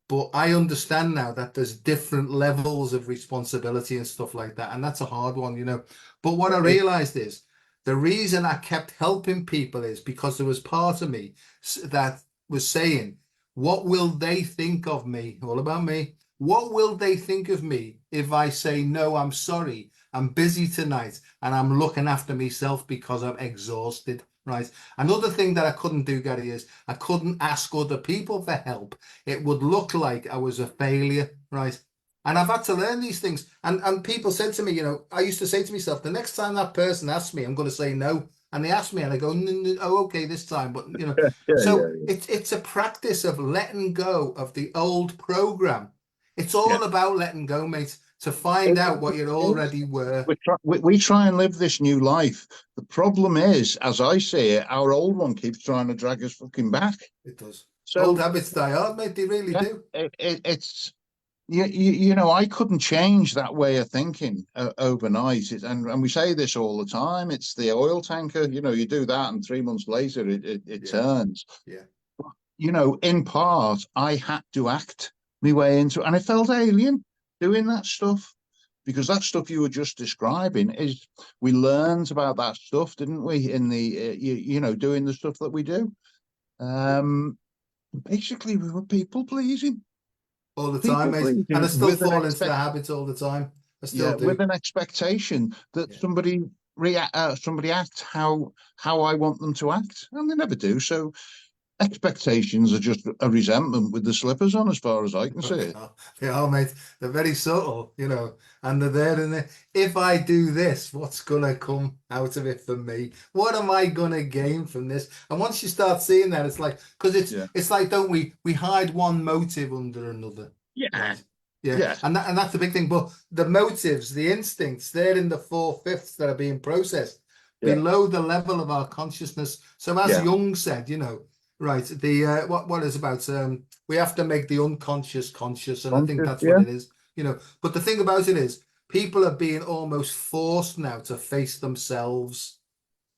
but I understand now that there's different levels of responsibility and stuff like that. And that's a hard one. But what I It, realized is the reason I kept helping people is because there was part of me that was saying, what will they think of me? All about me. What will they think of me if I say, no, I'm sorry, I'm busy tonight and I'm looking after myself because I'm exhausted, right? Another thing that I couldn't do, Gary, is I couldn't ask other people for help. It would look like I was a failure, right? And I've had to learn these things. And people said to me, I used to say to myself, the next time that person asks me, I'm going to say no. And they ask me, and I go, no, no, oh, okay, this time. But yeah, yeah, so yeah, it's a practice of letting go of the old program. It's yeah. all about letting go, mate, to find out what you It is. already were. We try and live this new life. The problem is, as I see it, our old one keeps trying to drag us fucking back. It does. Old So habits die hard, mate. They really yeah, do. it's I couldn't change that way of thinking overnight. And we say this all the time. It's the oil tanker. You do that, and 3 months later, it Yeah, turns. yeah, In part, I had to act my way into, and I felt alien doing that stuff because that stuff you were just describing is we learned about that stuff, didn't we? In the doing the stuff that we do. yeah. Um, Basically, we were All the time, people mate. And I pleasing still with an fall into the expect, habits all the time. I still yeah, with do. an expectation that Yeah. somebody acts how I want them to act, and they never do. So expectations are just a resentment with the slippers on, as far as I can see it. They are, mate. They're very subtle, and they're there and there. If I do this, what's gonna come out of it for me? What am I gonna gain from this? And once you start seeing that, it's like, because it's Yeah, it's like, don't we hide one motive under another, yeah, right? Yeah, yeah, and that's the big thing. But the motives, the instincts, they're in the four-fifths that are being processed yeah, below the level of our consciousness. So as yeah, Jung said, right. The what is about we have to make the unconscious conscious, and I think Conscious, that's what yeah. it is, you know. But the thing about it is, people are being almost forced now to face themselves,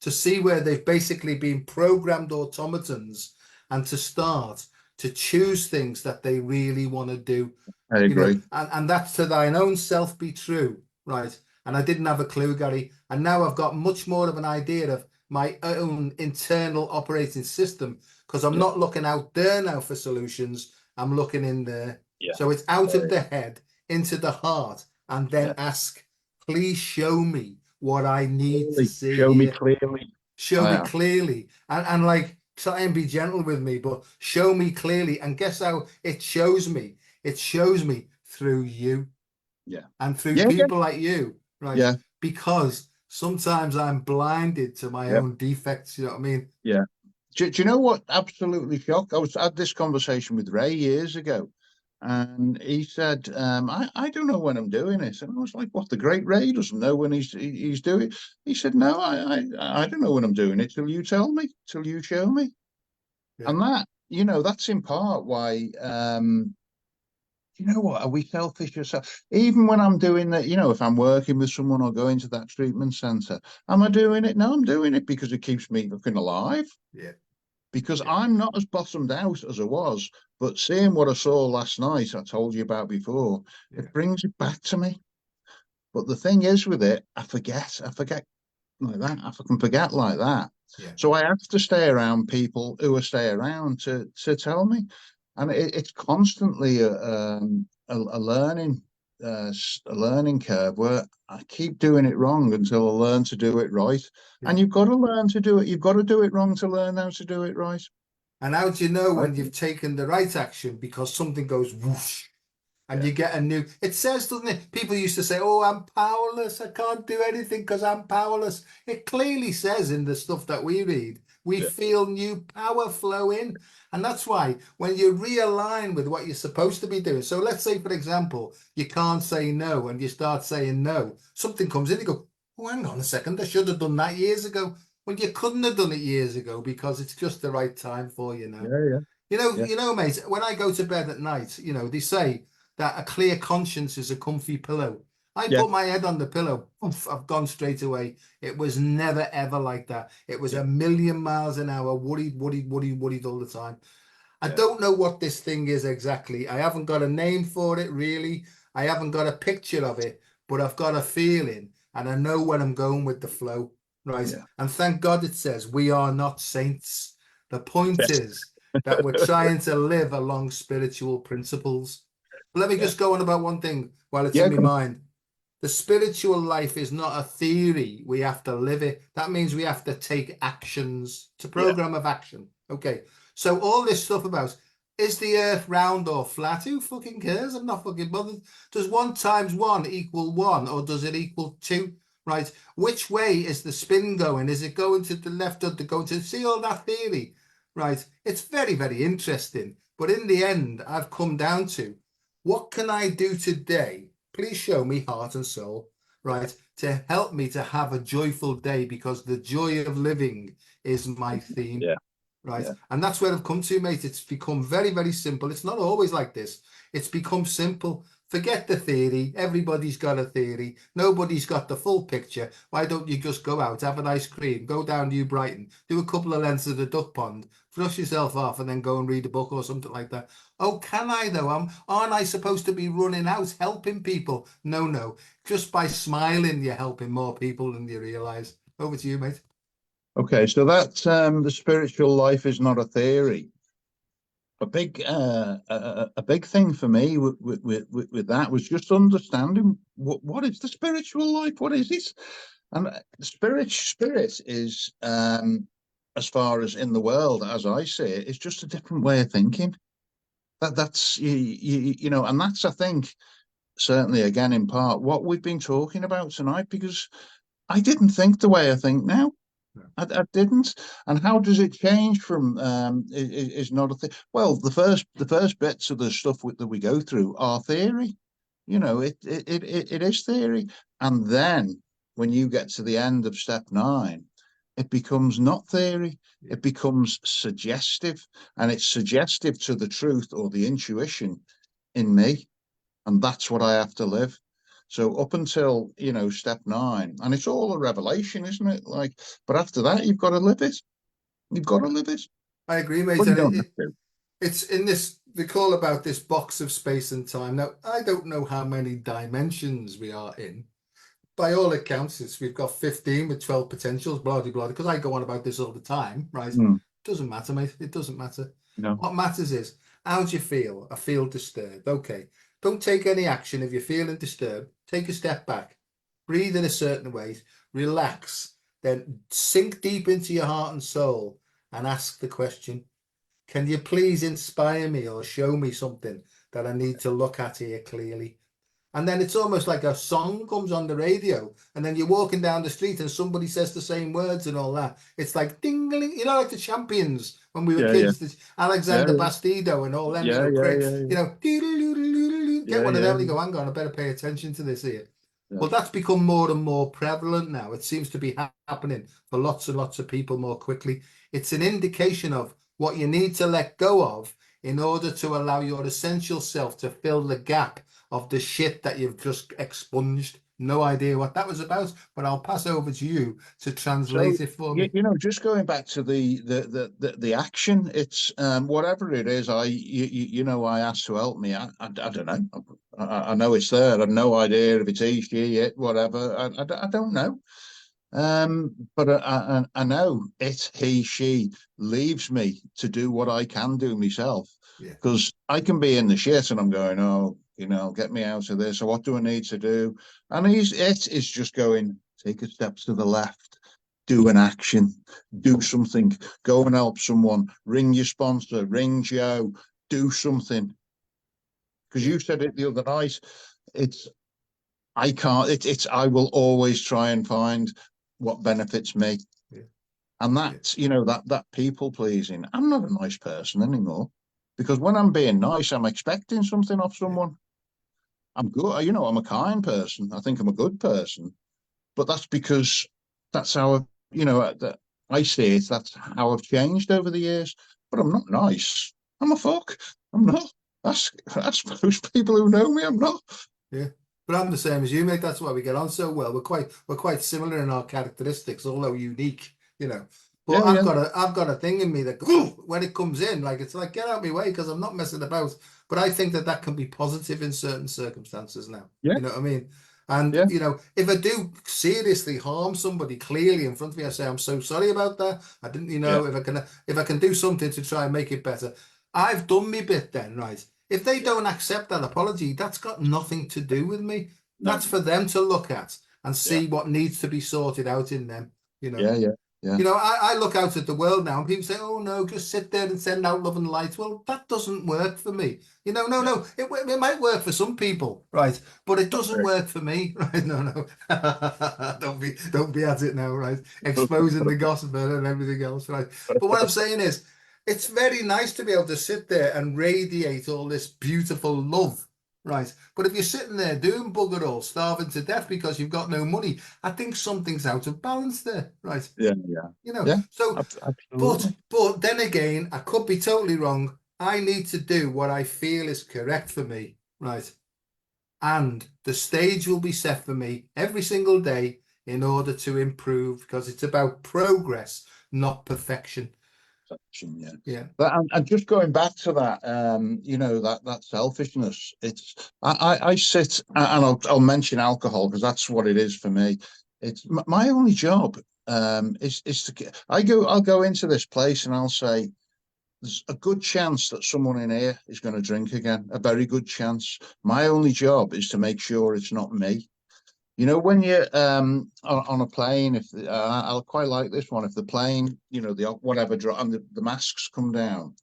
to see where they've basically been programmed automatons, and to start to choose things that they really want to do, I you know, agree. and that's to thine own self be true, right? And I didn't have a clue, Gary, and now I've got much more of an idea of my own internal operating system, because I'm Yeah, not looking out there now for solutions, I'm looking in there. yeah, So it's out of yeah, the head into the heart, and yeah. then ask, please show me what I need to Clearly, see show me here. clearly. Show I me am. clearly, and like try and be gentle with me, but show me clearly. And guess how it shows me? It shows me through you Yeah, and through yeah, yeah, people like you, right? yeah, Because sometimes I'm blinded to my yeah, own defects, you know what I mean? yeah. Do you know what absolutely shocked? Had this conversation with Ray years ago, and he said, I don't know when I'm doing it. And I was like, what, the great Ray doesn't know when he's doing it? He said, no, I don't know when I'm doing it till you tell me, till you show me. Yeah, And that, that's in part why, you know what, are we selfish yourself? Even when I'm doing that, if I'm working with someone or going to that treatment center, am I doing it? No, I'm doing it because it keeps me looking alive, yeah, because yeah, I'm not as bottomed out as I was. But seeing what I saw last night, I told you about before, yeah, it brings it back to me. But the thing is with it, I forget like that. I can forget like that. yeah. So I have to stay around people who will stay around to tell me, and it's constantly a learning a learning curve where I keep doing it wrong until I learn to do it right. And Yeah. you've got to learn to do it. You've got to do it wrong to learn how to do it right. And how do you know I when you've think. taken the right action? Because something goes whoosh and Yeah, you get a new, it says, doesn't it? People used to say, oh, I'm powerless, I can't do anything because I'm powerless. It clearly says in the stuff that we read, we yeah, feel new power flow in. And that's why when you realign with what you're supposed to be doing, so let's say, for example, you can't say no and you start saying no, something comes in, you go, oh, hang on a second, I should have done that years ago. Well, you couldn't have done it years ago because it's just the right time for you now. yeah, yeah, Mate, when I go to bed at night, they say that a clear conscience is a comfy pillow. I yeah, put my head on the pillow, oof, I've gone straight away. It was never ever like that. It was yeah, a million miles an hour, worried, worried, worried, worried all the time. I yeah, don't know what this thing is exactly. I haven't got a name for it really. I haven't got a picture of it, but I've got a feeling and I know where I'm going with the flow, right? yeah, And thank God it says we are not saints. The point yes, is that we're trying to live along spiritual principles. But let me yeah, just go on about one thing while it's in yeah, my mind. The spiritual life is not a theory. We have to live it. That means we have to take actions. It's a yeah, program of action. Okay. So all this stuff about is the earth round or flat? Who fucking cares? I'm not fucking bothered. Does one times one equal one or does it equal two? Right. Which way is the spin going? Is it going to the left or to go to see all that theory? Right. It's very, very interesting. But in the end, I've come down to what can I do today? Please show me heart and soul, right, to help me to have a joyful day because the joy of living is my theme, yeah, right? yeah, And that's where I've come to, mate. It's become very, very simple. It's not always like this. It's become simple. Forget the theory. Everybody's got a theory. Nobody's got the full picture. Why don't you just go out, have an ice cream, go down New Brighton, do a couple of lengths of the duck pond, flush yourself off, and then go and read a book or something like that? Oh, can I though? Aren't I supposed to be running out helping people? No, no. Just by smiling, you're helping more people than you realize. Over to you, mate. Okay, so that the spiritual life is not a theory. A big thing for me with that was just understanding what is the spiritual life? What is it? And spirit is as far as in the world as I see it, is just a different way of thinking. That's and that's I think certainly again in part what we've been talking about tonight because I didn't think the way I think now. Yeah. I didn't. And how does it change from is not a thing. Well, the first bits of the stuff that we go through are theory. It is theory. And then when you get to the end of step 9, it becomes not theory, Yeah. it becomes suggestive, and it's suggestive to the truth or the intuition in me. And that's what I have to live. So up until, step 9, and it's all a revelation, isn't it? Like, but after that, you've got to live it. You've got to live it. I agree, mate. But you And don't have to. it's in this, they call about this box of space and time. Now, I don't know how many dimensions we are in. By all accounts, we've got 15 with 12 potentials, blah, blah, blah, because I go on about this all the time, right? Mm, Doesn't matter, mate. It doesn't matter. no. What matters is, how do you feel? I feel disturbed. Okay. Don't take any action if you're feeling disturbed. Take a step back. Breathe in a certain way. Relax. Then sink deep into your heart and soul and ask the question, can you please inspire me or show me something that I need to look at here clearly? And then it's almost like a song comes on the radio, and then you're walking down the street and somebody says the same words and all that. It's like ding-a-ling, like the Champions when we were Yeah, yeah, kids, yeah, Alexander Bastido and all them, yeah, yeah, great, yeah, yeah, get yeah, one of yeah, them and you go, hang on, I better pay attention to this here. yeah. Well, that's become more and more prevalent now. It seems to be happening for lots and lots of people more quickly. It's an indication of what you need to let go of in order to allow your essential self to fill the gap of the shit that you've just expunged. No idea what that was about, but I'll pass over to you to So translate it for me. just going back to the action, it's whatever it is. I asked to help me. I don't know. I know it's there. I have no idea if it's he, she, it, whatever. I don't know. But I know it, he, she leaves me to do what I can do myself, Yeah, because I can be in the shit and I'm going, oh, get me out of this. So what do I need to do? And it is just going, take a step to the left, do an action, do something, go and help someone, ring your sponsor, ring Joe, do something. Because yeah, you said it the other night, it's I can't. It's I will always try and find what benefits me, yeah, and yeah, that's that people pleasing. I'm not a nice person anymore, because when I'm being nice, I'm expecting something off yeah, someone. I'm good. I'm a kind person. I think I'm a good person, but that's because that's how that I see it. That's how I've changed over the years. But I'm not nice. I'm a fuck. I'm not. That's most people who know me. I'm not. yeah. But I'm the same as you, mate. That's why we get on so well. We're quite similar in our characteristics, although unique. But Yeah, I've yeah, got a thing in me that when it comes in, like it's like get out of my way because I'm not messing about. But I think that can be positive in certain circumstances now. yeah, You know what I mean? And yeah, if I do seriously harm somebody clearly in front of me, I say I'm so sorry about that. I didn't, yeah. if I can do something to try and make it better, I've done my bit then, right? If they don't accept that apology, that's got nothing to do with me. No, That's for them to look at and yeah. see what needs to be sorted out in them. You know, Yeah, yeah, yeah, I look out at the world now and people say, oh no, just sit there and send out love and light. Well, that doesn't work for me. No, yeah. no, it might work for some people, right? But it Not doesn't very. work for me, right? No, no. Don't be at it now, right? Exposing the gossip and everything else, right? But what I'm saying is, it's very nice to be able to sit there and radiate all this beautiful love, right? But if you're sitting there doing bugger all, starving to death because you've got no money, I think something's out of balance there, right? Yeah, yeah, You know, yeah. so but Absolutely. but then again, I could be totally wrong. I need to do what I feel is correct for me, right? And the stage will be set for me every single day in order to improve because it's about progress, not perfection. Yeah. Yeah, But and just going back to that, that selfishness. I sit and I'll mention alcohol because that's what it is for me. It's my only job. Is to get. I'll go into this place and I'll say there's a good chance that someone in here is going to drink again. A very good chance. My only job is to make sure it's not me. When you're on a plane, if I'll quite like this one. If the plane, the whatever drop and the masks come down,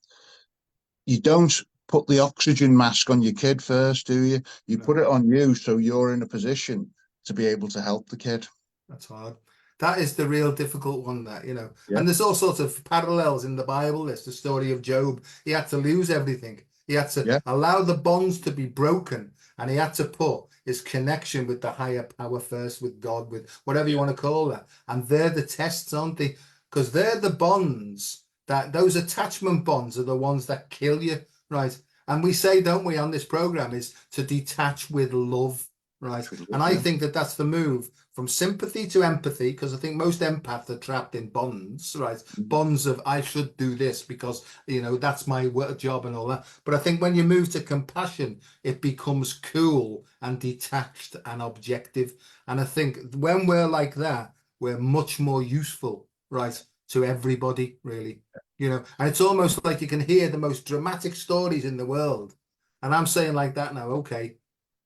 you don't put the oxygen mask on your kid first, do you? You put no. it on you so you're in a position to be able to help the kid. That's hard. That is the real difficult one, Yeah, And there's all sorts of parallels in the Bible. There's the story of Job. He had to lose everything. He had to yeah, allow the bonds to be broken and he had to put his connection with the higher power first, with God, with whatever you want to call that. And they're the tests, aren't they? Because they're the bonds that those attachment bonds are the ones that kill you, right? And we say, don't we, on this program, is to detach with love, right? And I think that that's the move from sympathy to empathy, because I think most empaths are trapped in bonds, right? Bonds of I should do this because, you know, that's my work job and all that. But I think when you move to compassion, it becomes cool and detached and objective. And I think when we're like that, we're much more useful, right, to everybody, really. You know, and it's almost like you can hear the most dramatic stories in the world. And I'm saying like that now, okay,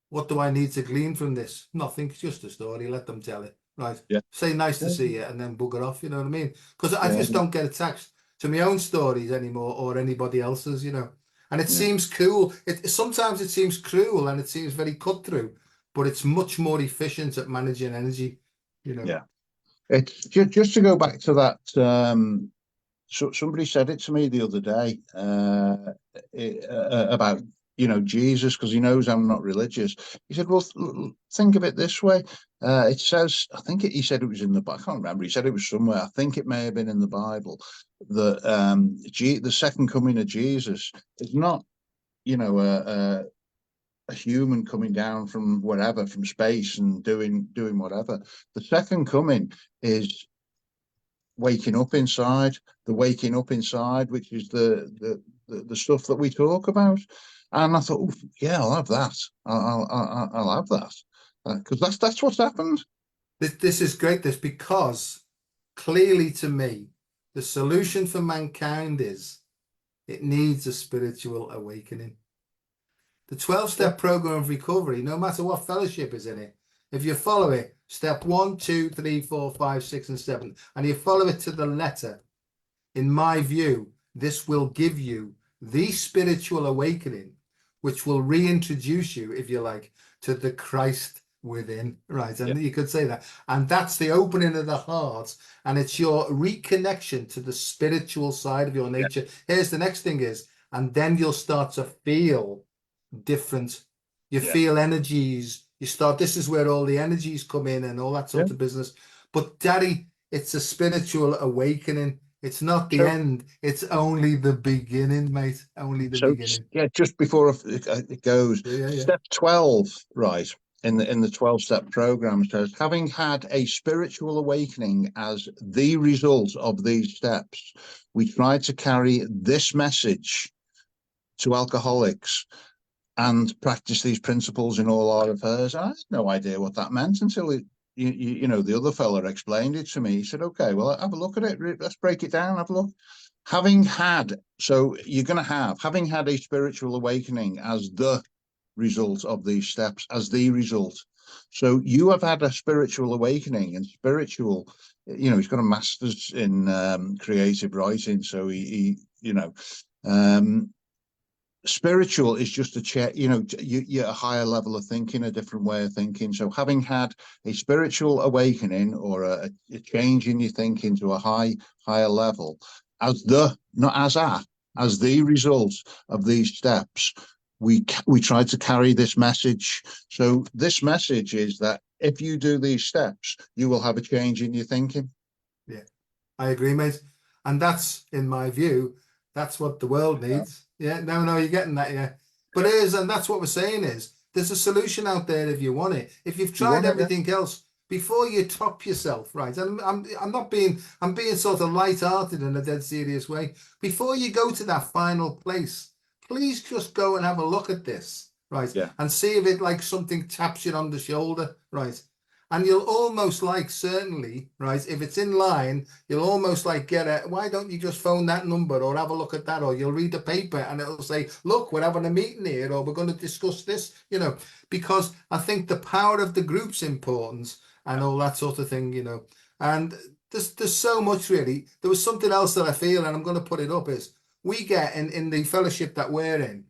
what do I need to glean from this? Nothing, it's just a story. Let them tell it. Right. Yeah. Say nice to see you and then bugger off, you know what I mean? Because I Yeah. just don't get attached to my own stories anymore or anybody else's, you know. And it Yeah. seems cool. Sometimes it seems cruel and it seems very cut through, but it's much more efficient at managing energy, you know. Yeah. It's just to go back to that. So somebody said it to me the other day about, you know, Jesus, because he knows I'm not religious. He said, well, think of it this way. It says, I think he said it was in the Bible. I can't remember. He said it was somewhere. I think it may have been in the Bible that the second coming of Jesus is not, you know, a human coming down from wherever, from space and doing whatever. The second coming is waking up inside, the waking up inside, which is the stuff that we talk about. And I thought, yeah, I'll have that. I'll have that because that's what's happened. This is great. This because clearly to me, the solution for mankind is it needs a spiritual awakening. The 12-step program of recovery, no matter what fellowship is in it, if you follow it, step 1, 2, 3, 4, 5, 6, and 7, and you follow it to the letter, in my view, this will give you the spiritual awakening, which will reintroduce you, if you like, to the Christ within, right? And you could say that. And that's the opening of the heart, and it's your reconnection to the spiritual side of your nature. Here's the next thing is, and then you'll start to feel different. You feel energies. You start, this is where all the energies come in and all that sort of business. But Daddy, it's a spiritual awakening. It's not the end. It's only the beginning, mate. Only the beginning. Yeah, just before it goes, step 12, right, in the 12-step program says, having had a spiritual awakening as the result of these steps, we try to carry this message to alcoholics and practice these principles in all our affairs. I had no idea what that meant until you know, the other fella explained it to me. He said, okay, well, have a look at it. Let's break it down. Have a look. Having had a spiritual awakening as the result of these steps, as the result. So you have had a spiritual awakening, and spiritual, you know, he's got a master's in creative writing. So he you know, spiritual is just a check, you know, you're a higher level of thinking, a different way of thinking. So having had a spiritual awakening or a change in your thinking to a higher level, as the result of these steps, we try to carry this message. So this message is that if you do these steps, you will have a change in your thinking. Yeah, I agree, mate. And that's, in my view, that's what the world needs. Yeah, no, you're getting that, yeah. But and that's what we're saying is, there's a solution out there if you want it. If you've tried everything else, before you top yourself, right? And I'm being sort of light-hearted in a dead serious way. Before you go to that final place, please just go and have a look at this, right? Yeah. And see if it like something taps you on the shoulder, right? And you'll almost like, certainly, right, if it's in line, you'll almost like get a, why don't you just phone that number or have a look at that, or you'll read the paper and it'll say, look, we're having a meeting here, or we're going to discuss this, you know, because I think the power of the group's important and all that sort of thing, you know. And there's so much, really. There was something else that I feel, and I'm going to put it up, is we get in the fellowship that we're in,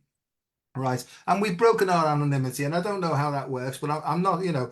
right, and we've broken our anonymity, and I don't know how that works, but I'm not, you know,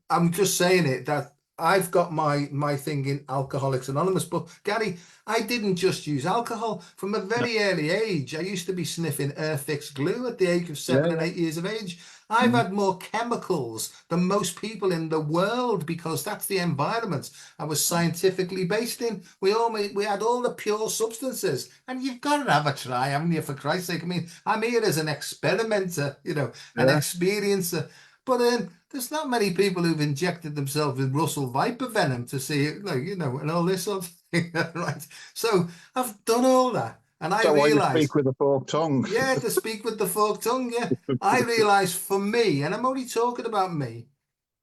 I'm just saying it, that I've got my thing in Alcoholics Anonymous, but Gary, I didn't just use alcohol from a No. very early age. I used to be sniffing Airfix glue at the age of Yeah, 7 and 8 years of age. I've mm, had more chemicals than most people in the world because that's the environment I was scientifically based in. We had all the pure substances, and you've got to have a try, haven't you? For Christ's sake, I mean, I'm here as an experimenter, an yeah. experiencer. But there's not many people who've injected themselves with Russell Viper venom to see it, like, and all this sort of thing, right? So I've done all that, and Is I that why you realise, speak with a forked tongue? yeah, to speak with the forked tongue, yeah, I realise for me, and I'm only talking about me,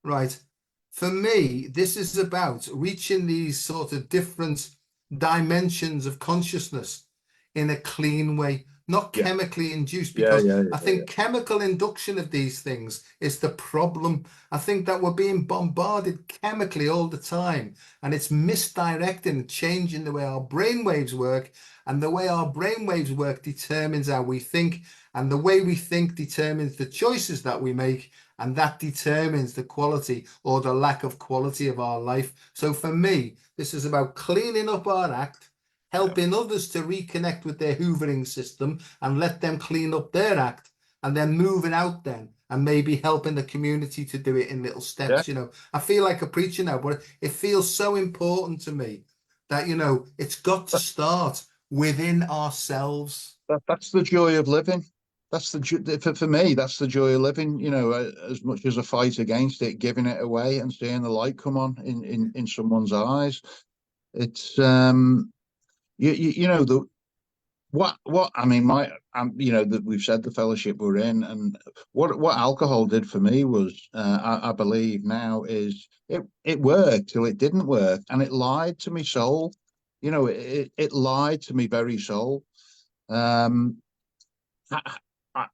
right? For me, this is about reaching these sort of different dimensions of consciousness in a clean way, not Yeah, chemically induced, yeah, because yeah, I yeah, think chemical induction of these things is the problem. I think that we're being bombarded chemically all the time, and it's misdirecting and changing the way our brain waves work. And the way our brain waves work determines how we think, and the way we think determines the choices that we make, and that determines the quality or the lack of quality of our life. So for me, this is about cleaning up our act, yeah, helping others to reconnect with their hoovering system and let them clean up their act, and then moving out then and maybe helping the community to do it in little yeah. steps. I feel like a preacher now, but it feels so important to me that, it's got to start within ourselves. That's the joy of living. For me, that's the joy of living. As much as a fight against it, giving it away and seeing the light come on in someone's eyes. It's the what I mean, that we've said the fellowship we're in, and what alcohol did for me was, I believe now, is it worked till it didn't work, and it lied to me soul. It lied to me very soul. Um,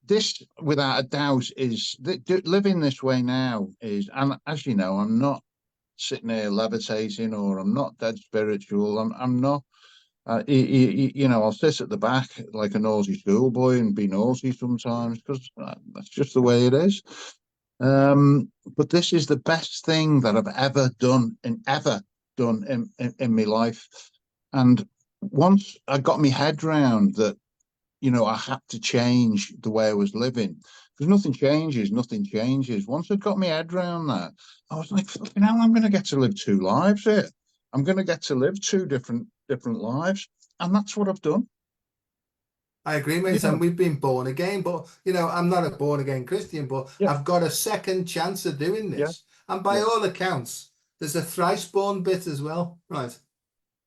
this, without a doubt, is living this way now is, and as you know, I'm not sitting here levitating, or I'm not dead spiritual. I'm not. I'll sit at the back like a naughty schoolboy and be naughty sometimes, because that's just the way it is. But this is the best thing that I've ever done in my life. And once I got my head round that, I had to change the way I was living, because nothing changes, nothing changes. Once I got my head round that, I was like, fucking hell, I'm going to get to live two lives here. I'm going to get to live two different lives, and that's what I've done. I agree, You mate. And know, we've been born again, but I'm not a born again Christian, but yeah, I've got a second chance of doing yeah, this. And by yeah. all accounts, there's a thrice born bit as well, right?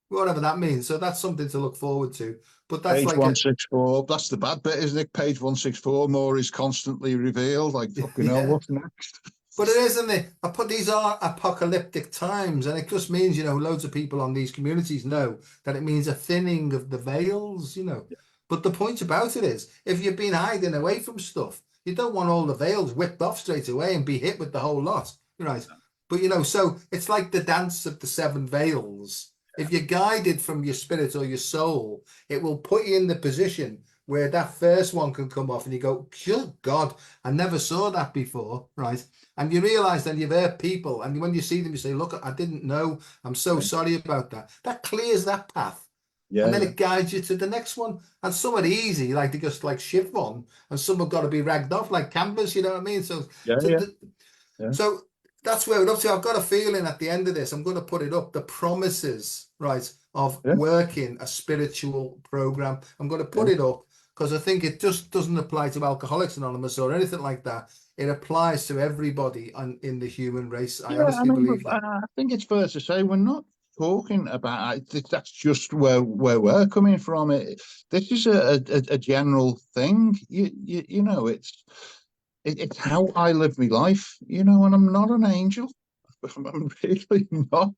Whatever that means. So that's something to look forward to. But that's Page like a 164. That's the bad bit, isn't it? Page 164. More is constantly revealed. Like, fucking hell, yeah. what's next? But it is, isn't it? I put these are apocalyptic times, and it just means, loads of people on these communities know that it means a thinning of the veils. But the point about it is, if you've been hiding away from stuff, you don't want all the veils whipped off straight away and be hit with the whole lot, right? But so it's like the dance of the seven veils. If you're guided from your spirit or your soul, it will put you in the position where that first one can come off, and you go, "Good God, I never saw that before," right? And you realize then you've hurt people, and when you see them, you say, "Look, I didn't know. I'm so Yeah, sorry about that." That clears that path, and yeah, then yeah, it guides you to the next one. And some are easy, like they just like shift on, and some have got to be ragged off like canvas. You know what I mean? So, yeah, to yeah, the, yeah, so that's where we're up to. I've got a feeling at the end of this, I'm going to put it up. The promises, right, of yeah, working a spiritual program. I'm going to put yeah. it up because I think it just doesn't apply to Alcoholics Anonymous or anything like that. It applies to everybody in the human race. I Yeah, I honestly mean, believe that. I think it's fair to say we're not talking about that's just where we're coming from. This is a general thing. It's how I live my life. And I'm not an angel. I'm really not.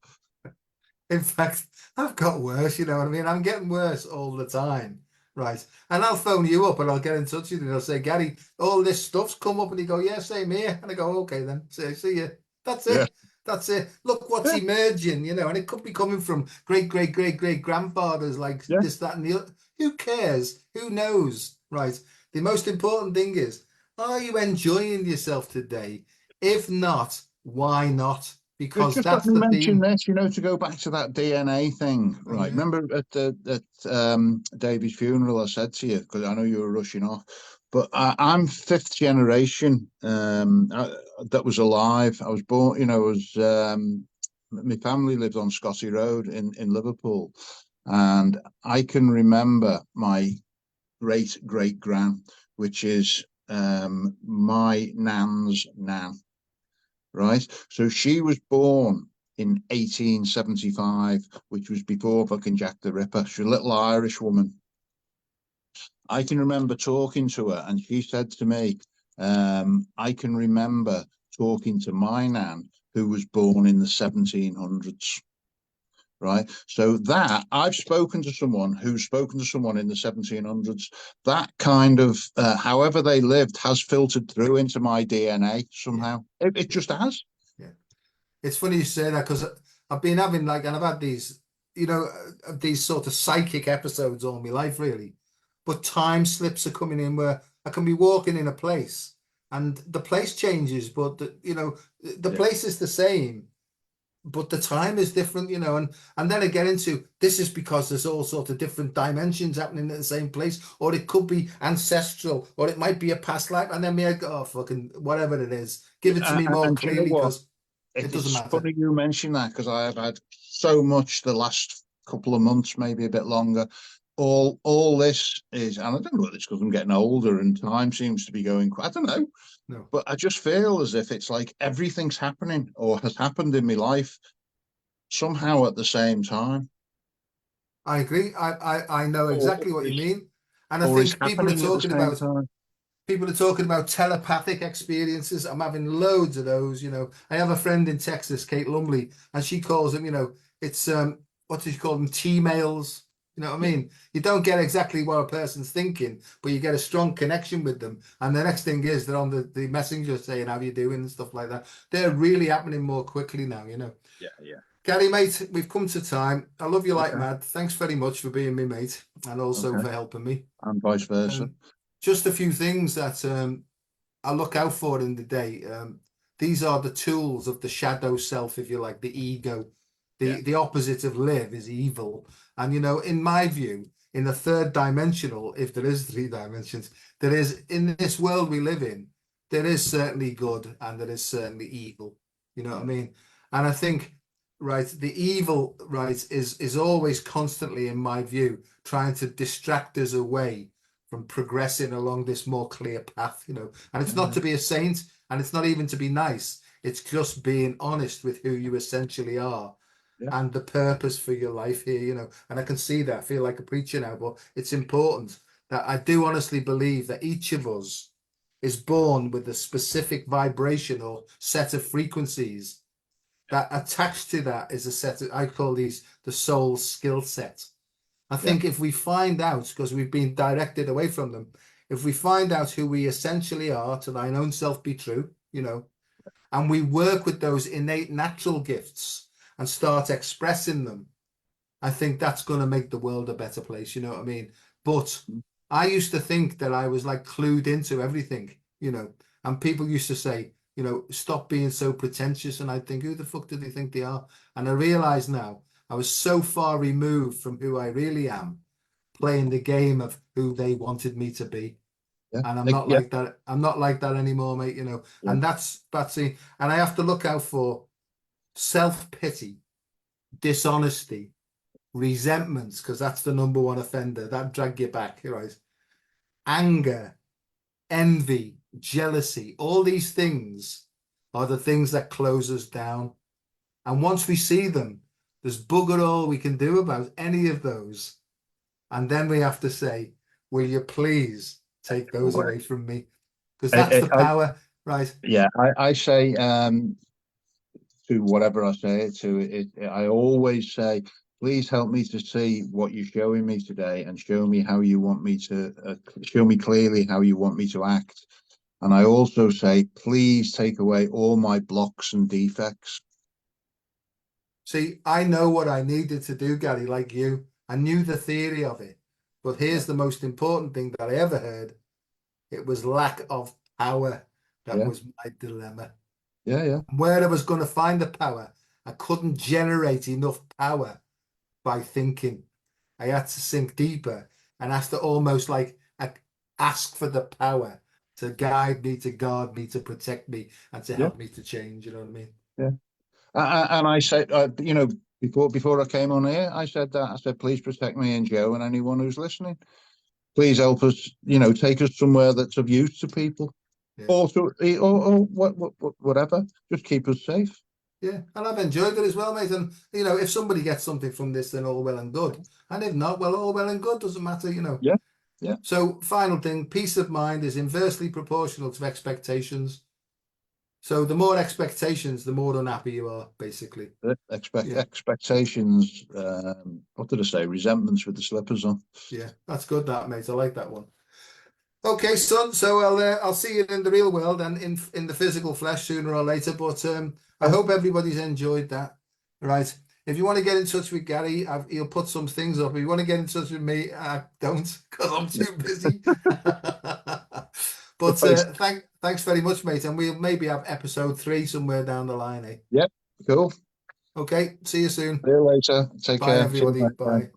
In fact, I've got worse, you know what I mean? I'm getting worse all the time. Right. And I'll phone you up and I'll get in touch with you and I'll say, "Gary, all this stuff's come up." And you go, "Yeah, same here." And I go, "Okay, then. See you." That's Yeah, it. That's it. Look what's yeah, emerging, and it could be coming from great, great, great, great grandfathers like yeah. this, that, and the other. Who cares? Who knows? Right. The most important thing is, are you enjoying yourself today? If not, why not? because Just let that's me the mention theme. this, to go back to that DNA thing, Oh right? yeah, Remember at Davy's funeral, I said to you, because I know you were rushing off, but I'm fifth generation that was alive. I was born, my family lived on Scotty Road in Liverpool, and I can remember my great great gran, which is my nan's nan, right? So she was born in 1875, which was before fucking Jack the Ripper. She's a little Irish woman. I can remember talking to her, and she said to me, I can remember talking to my nan, who was born in the 1700s. Right. So that I've spoken to someone who's spoken to someone in the 1700s. That kind of, however they lived, has filtered through into my DNA yeah, somehow. It yeah, just has. yeah. It's funny you say that because I've been having like, and I've had these, these sort of psychic episodes all my life, really. But time slips are coming in where I can be walking in a place and the place changes, but the Yeah. place is the same, but the time is different, and then I get into this is because there's all sorts of different dimensions happening in the same place, or it could be ancestral, or it might be a past life, and then me, I go, oh, fucking whatever it is, give it to me more And do you know clearly what? because it doesn't It's matter. funny you mention that, because I have had so much the last couple of months, maybe a bit longer. All this is, and I don't know whether it's because I'm getting older and time seems to be going. I don't know, No, but I just feel as if it's like everything's happening or has happened in my life somehow at the same time, I agree. I know or, exactly what you is mean, and I or is think happening at the same time. people are talking about telepathic experiences. I'm having loads of those. I have a friend in Texas, Kate Lumley, and she calls them, it's what does she call them? T-mails. You know what I Yeah, mean? You don't get exactly what a person's thinking, but you get a strong connection with them. And the next thing is they're on the messenger saying, how you doing and stuff like that. They're really happening more quickly now. yeah, yeah. Gary, mate, we've come to time. I love you like Okay, mad. Thanks very much for being me, mate, and also okay, for helping me. and vice versa. Just a few things that I look out for in the day. These are the tools of the shadow self, if you like, the ego. Yeah, The opposite of live is evil. And in my view, in the third dimensional, if there is three dimensions, there is in this world we live in, there is certainly good and there is certainly evil. You know what I yeah, mean? And I think, right, the evil, right, is always constantly, in my view, trying to distract us away from progressing along this more clear path. And it's not yeah, to be a saint and it's not even to be nice. It's just being honest with who you essentially are yeah, and the purpose for your life here. And I can see that. I feel like a preacher now, but it's important that I do honestly believe that each of us is born with a specific vibration or set of frequencies that attached to that is a set of, I call these the soul skill set. I yeah, think if we find out, because we've been directed away from them, if we find out who we essentially are, to thine own self be true, and we work with those innate natural gifts and start expressing them, I think that's going to make the world a better place. You know what I mean? But I used to think that I was like clued into everything, and people used to say, stop being so pretentious. And I think, who the fuck do they think they are? And I realize now I was so far removed from who I really am, playing the game of who they wanted me to be. yeah, And I'm not yeah, like that. I'm not like that anymore, mate. yeah, And that's it. And I have to look out for self-pity, dishonesty, resentments, because that's the number one offender. That drag you back, right? Anger, envy, jealousy, all these things are the things that close us down. And once we see them, there's bugger all we can do about any of those. And then we have to say, will you please take those away. away from me? Because that's the power, right? Yeah, I say to whatever I say to it, I always say, please help me to see what you're showing me today and show me how you want me to show me clearly how you want me to act. And I also say, please take away all my blocks and defects. See, I know what I needed to do, Gary, like you. I knew the theory of it. But Yeah, here's the most important thing that I ever heard. It was lack of power that yeah, was my dilemma. yeah, Where I was going to find the power, I couldn't generate enough power by thinking. I had to sink deeper and have to almost like ask for the power to guide me, to guard me, to protect me, and to yeah, help me to change. You know what I mean? yeah. And I said, you know, before I came on here, I said that. I said, please protect me and Joe and anyone who's listening. Please help us, you know, take us somewhere that's of use to people. Yeah. Or whatever. Just keep us safe. Yeah, and I've enjoyed it as well, mate. And you know, if somebody gets something from this, then all well and good. And if not, well, all well and good. Doesn't matter, you know. Yeah, yeah. So, final thing, peace of mind is inversely proportional to expectations. So, the more expectations, the more unhappy you are, basically. Yeah, Expectations. What did I say? Resentments with the slippers on. yeah, that's good, that mate. I like that one. Okay, son. So I'll see you in the real world and in the physical flesh sooner or later. But I Yeah, hope everybody's enjoyed that. Right. If you want to get in touch with Gary, he'll put some things up. If you want to get in touch with me, I don't because I'm too busy. But right. thanks very much, mate. And we'll maybe have episode 3 somewhere down the line, eh? Yep. Cool. Okay. See you soon. See you later. Take Bye, care. See you, everybody. mate. Bye. Bye.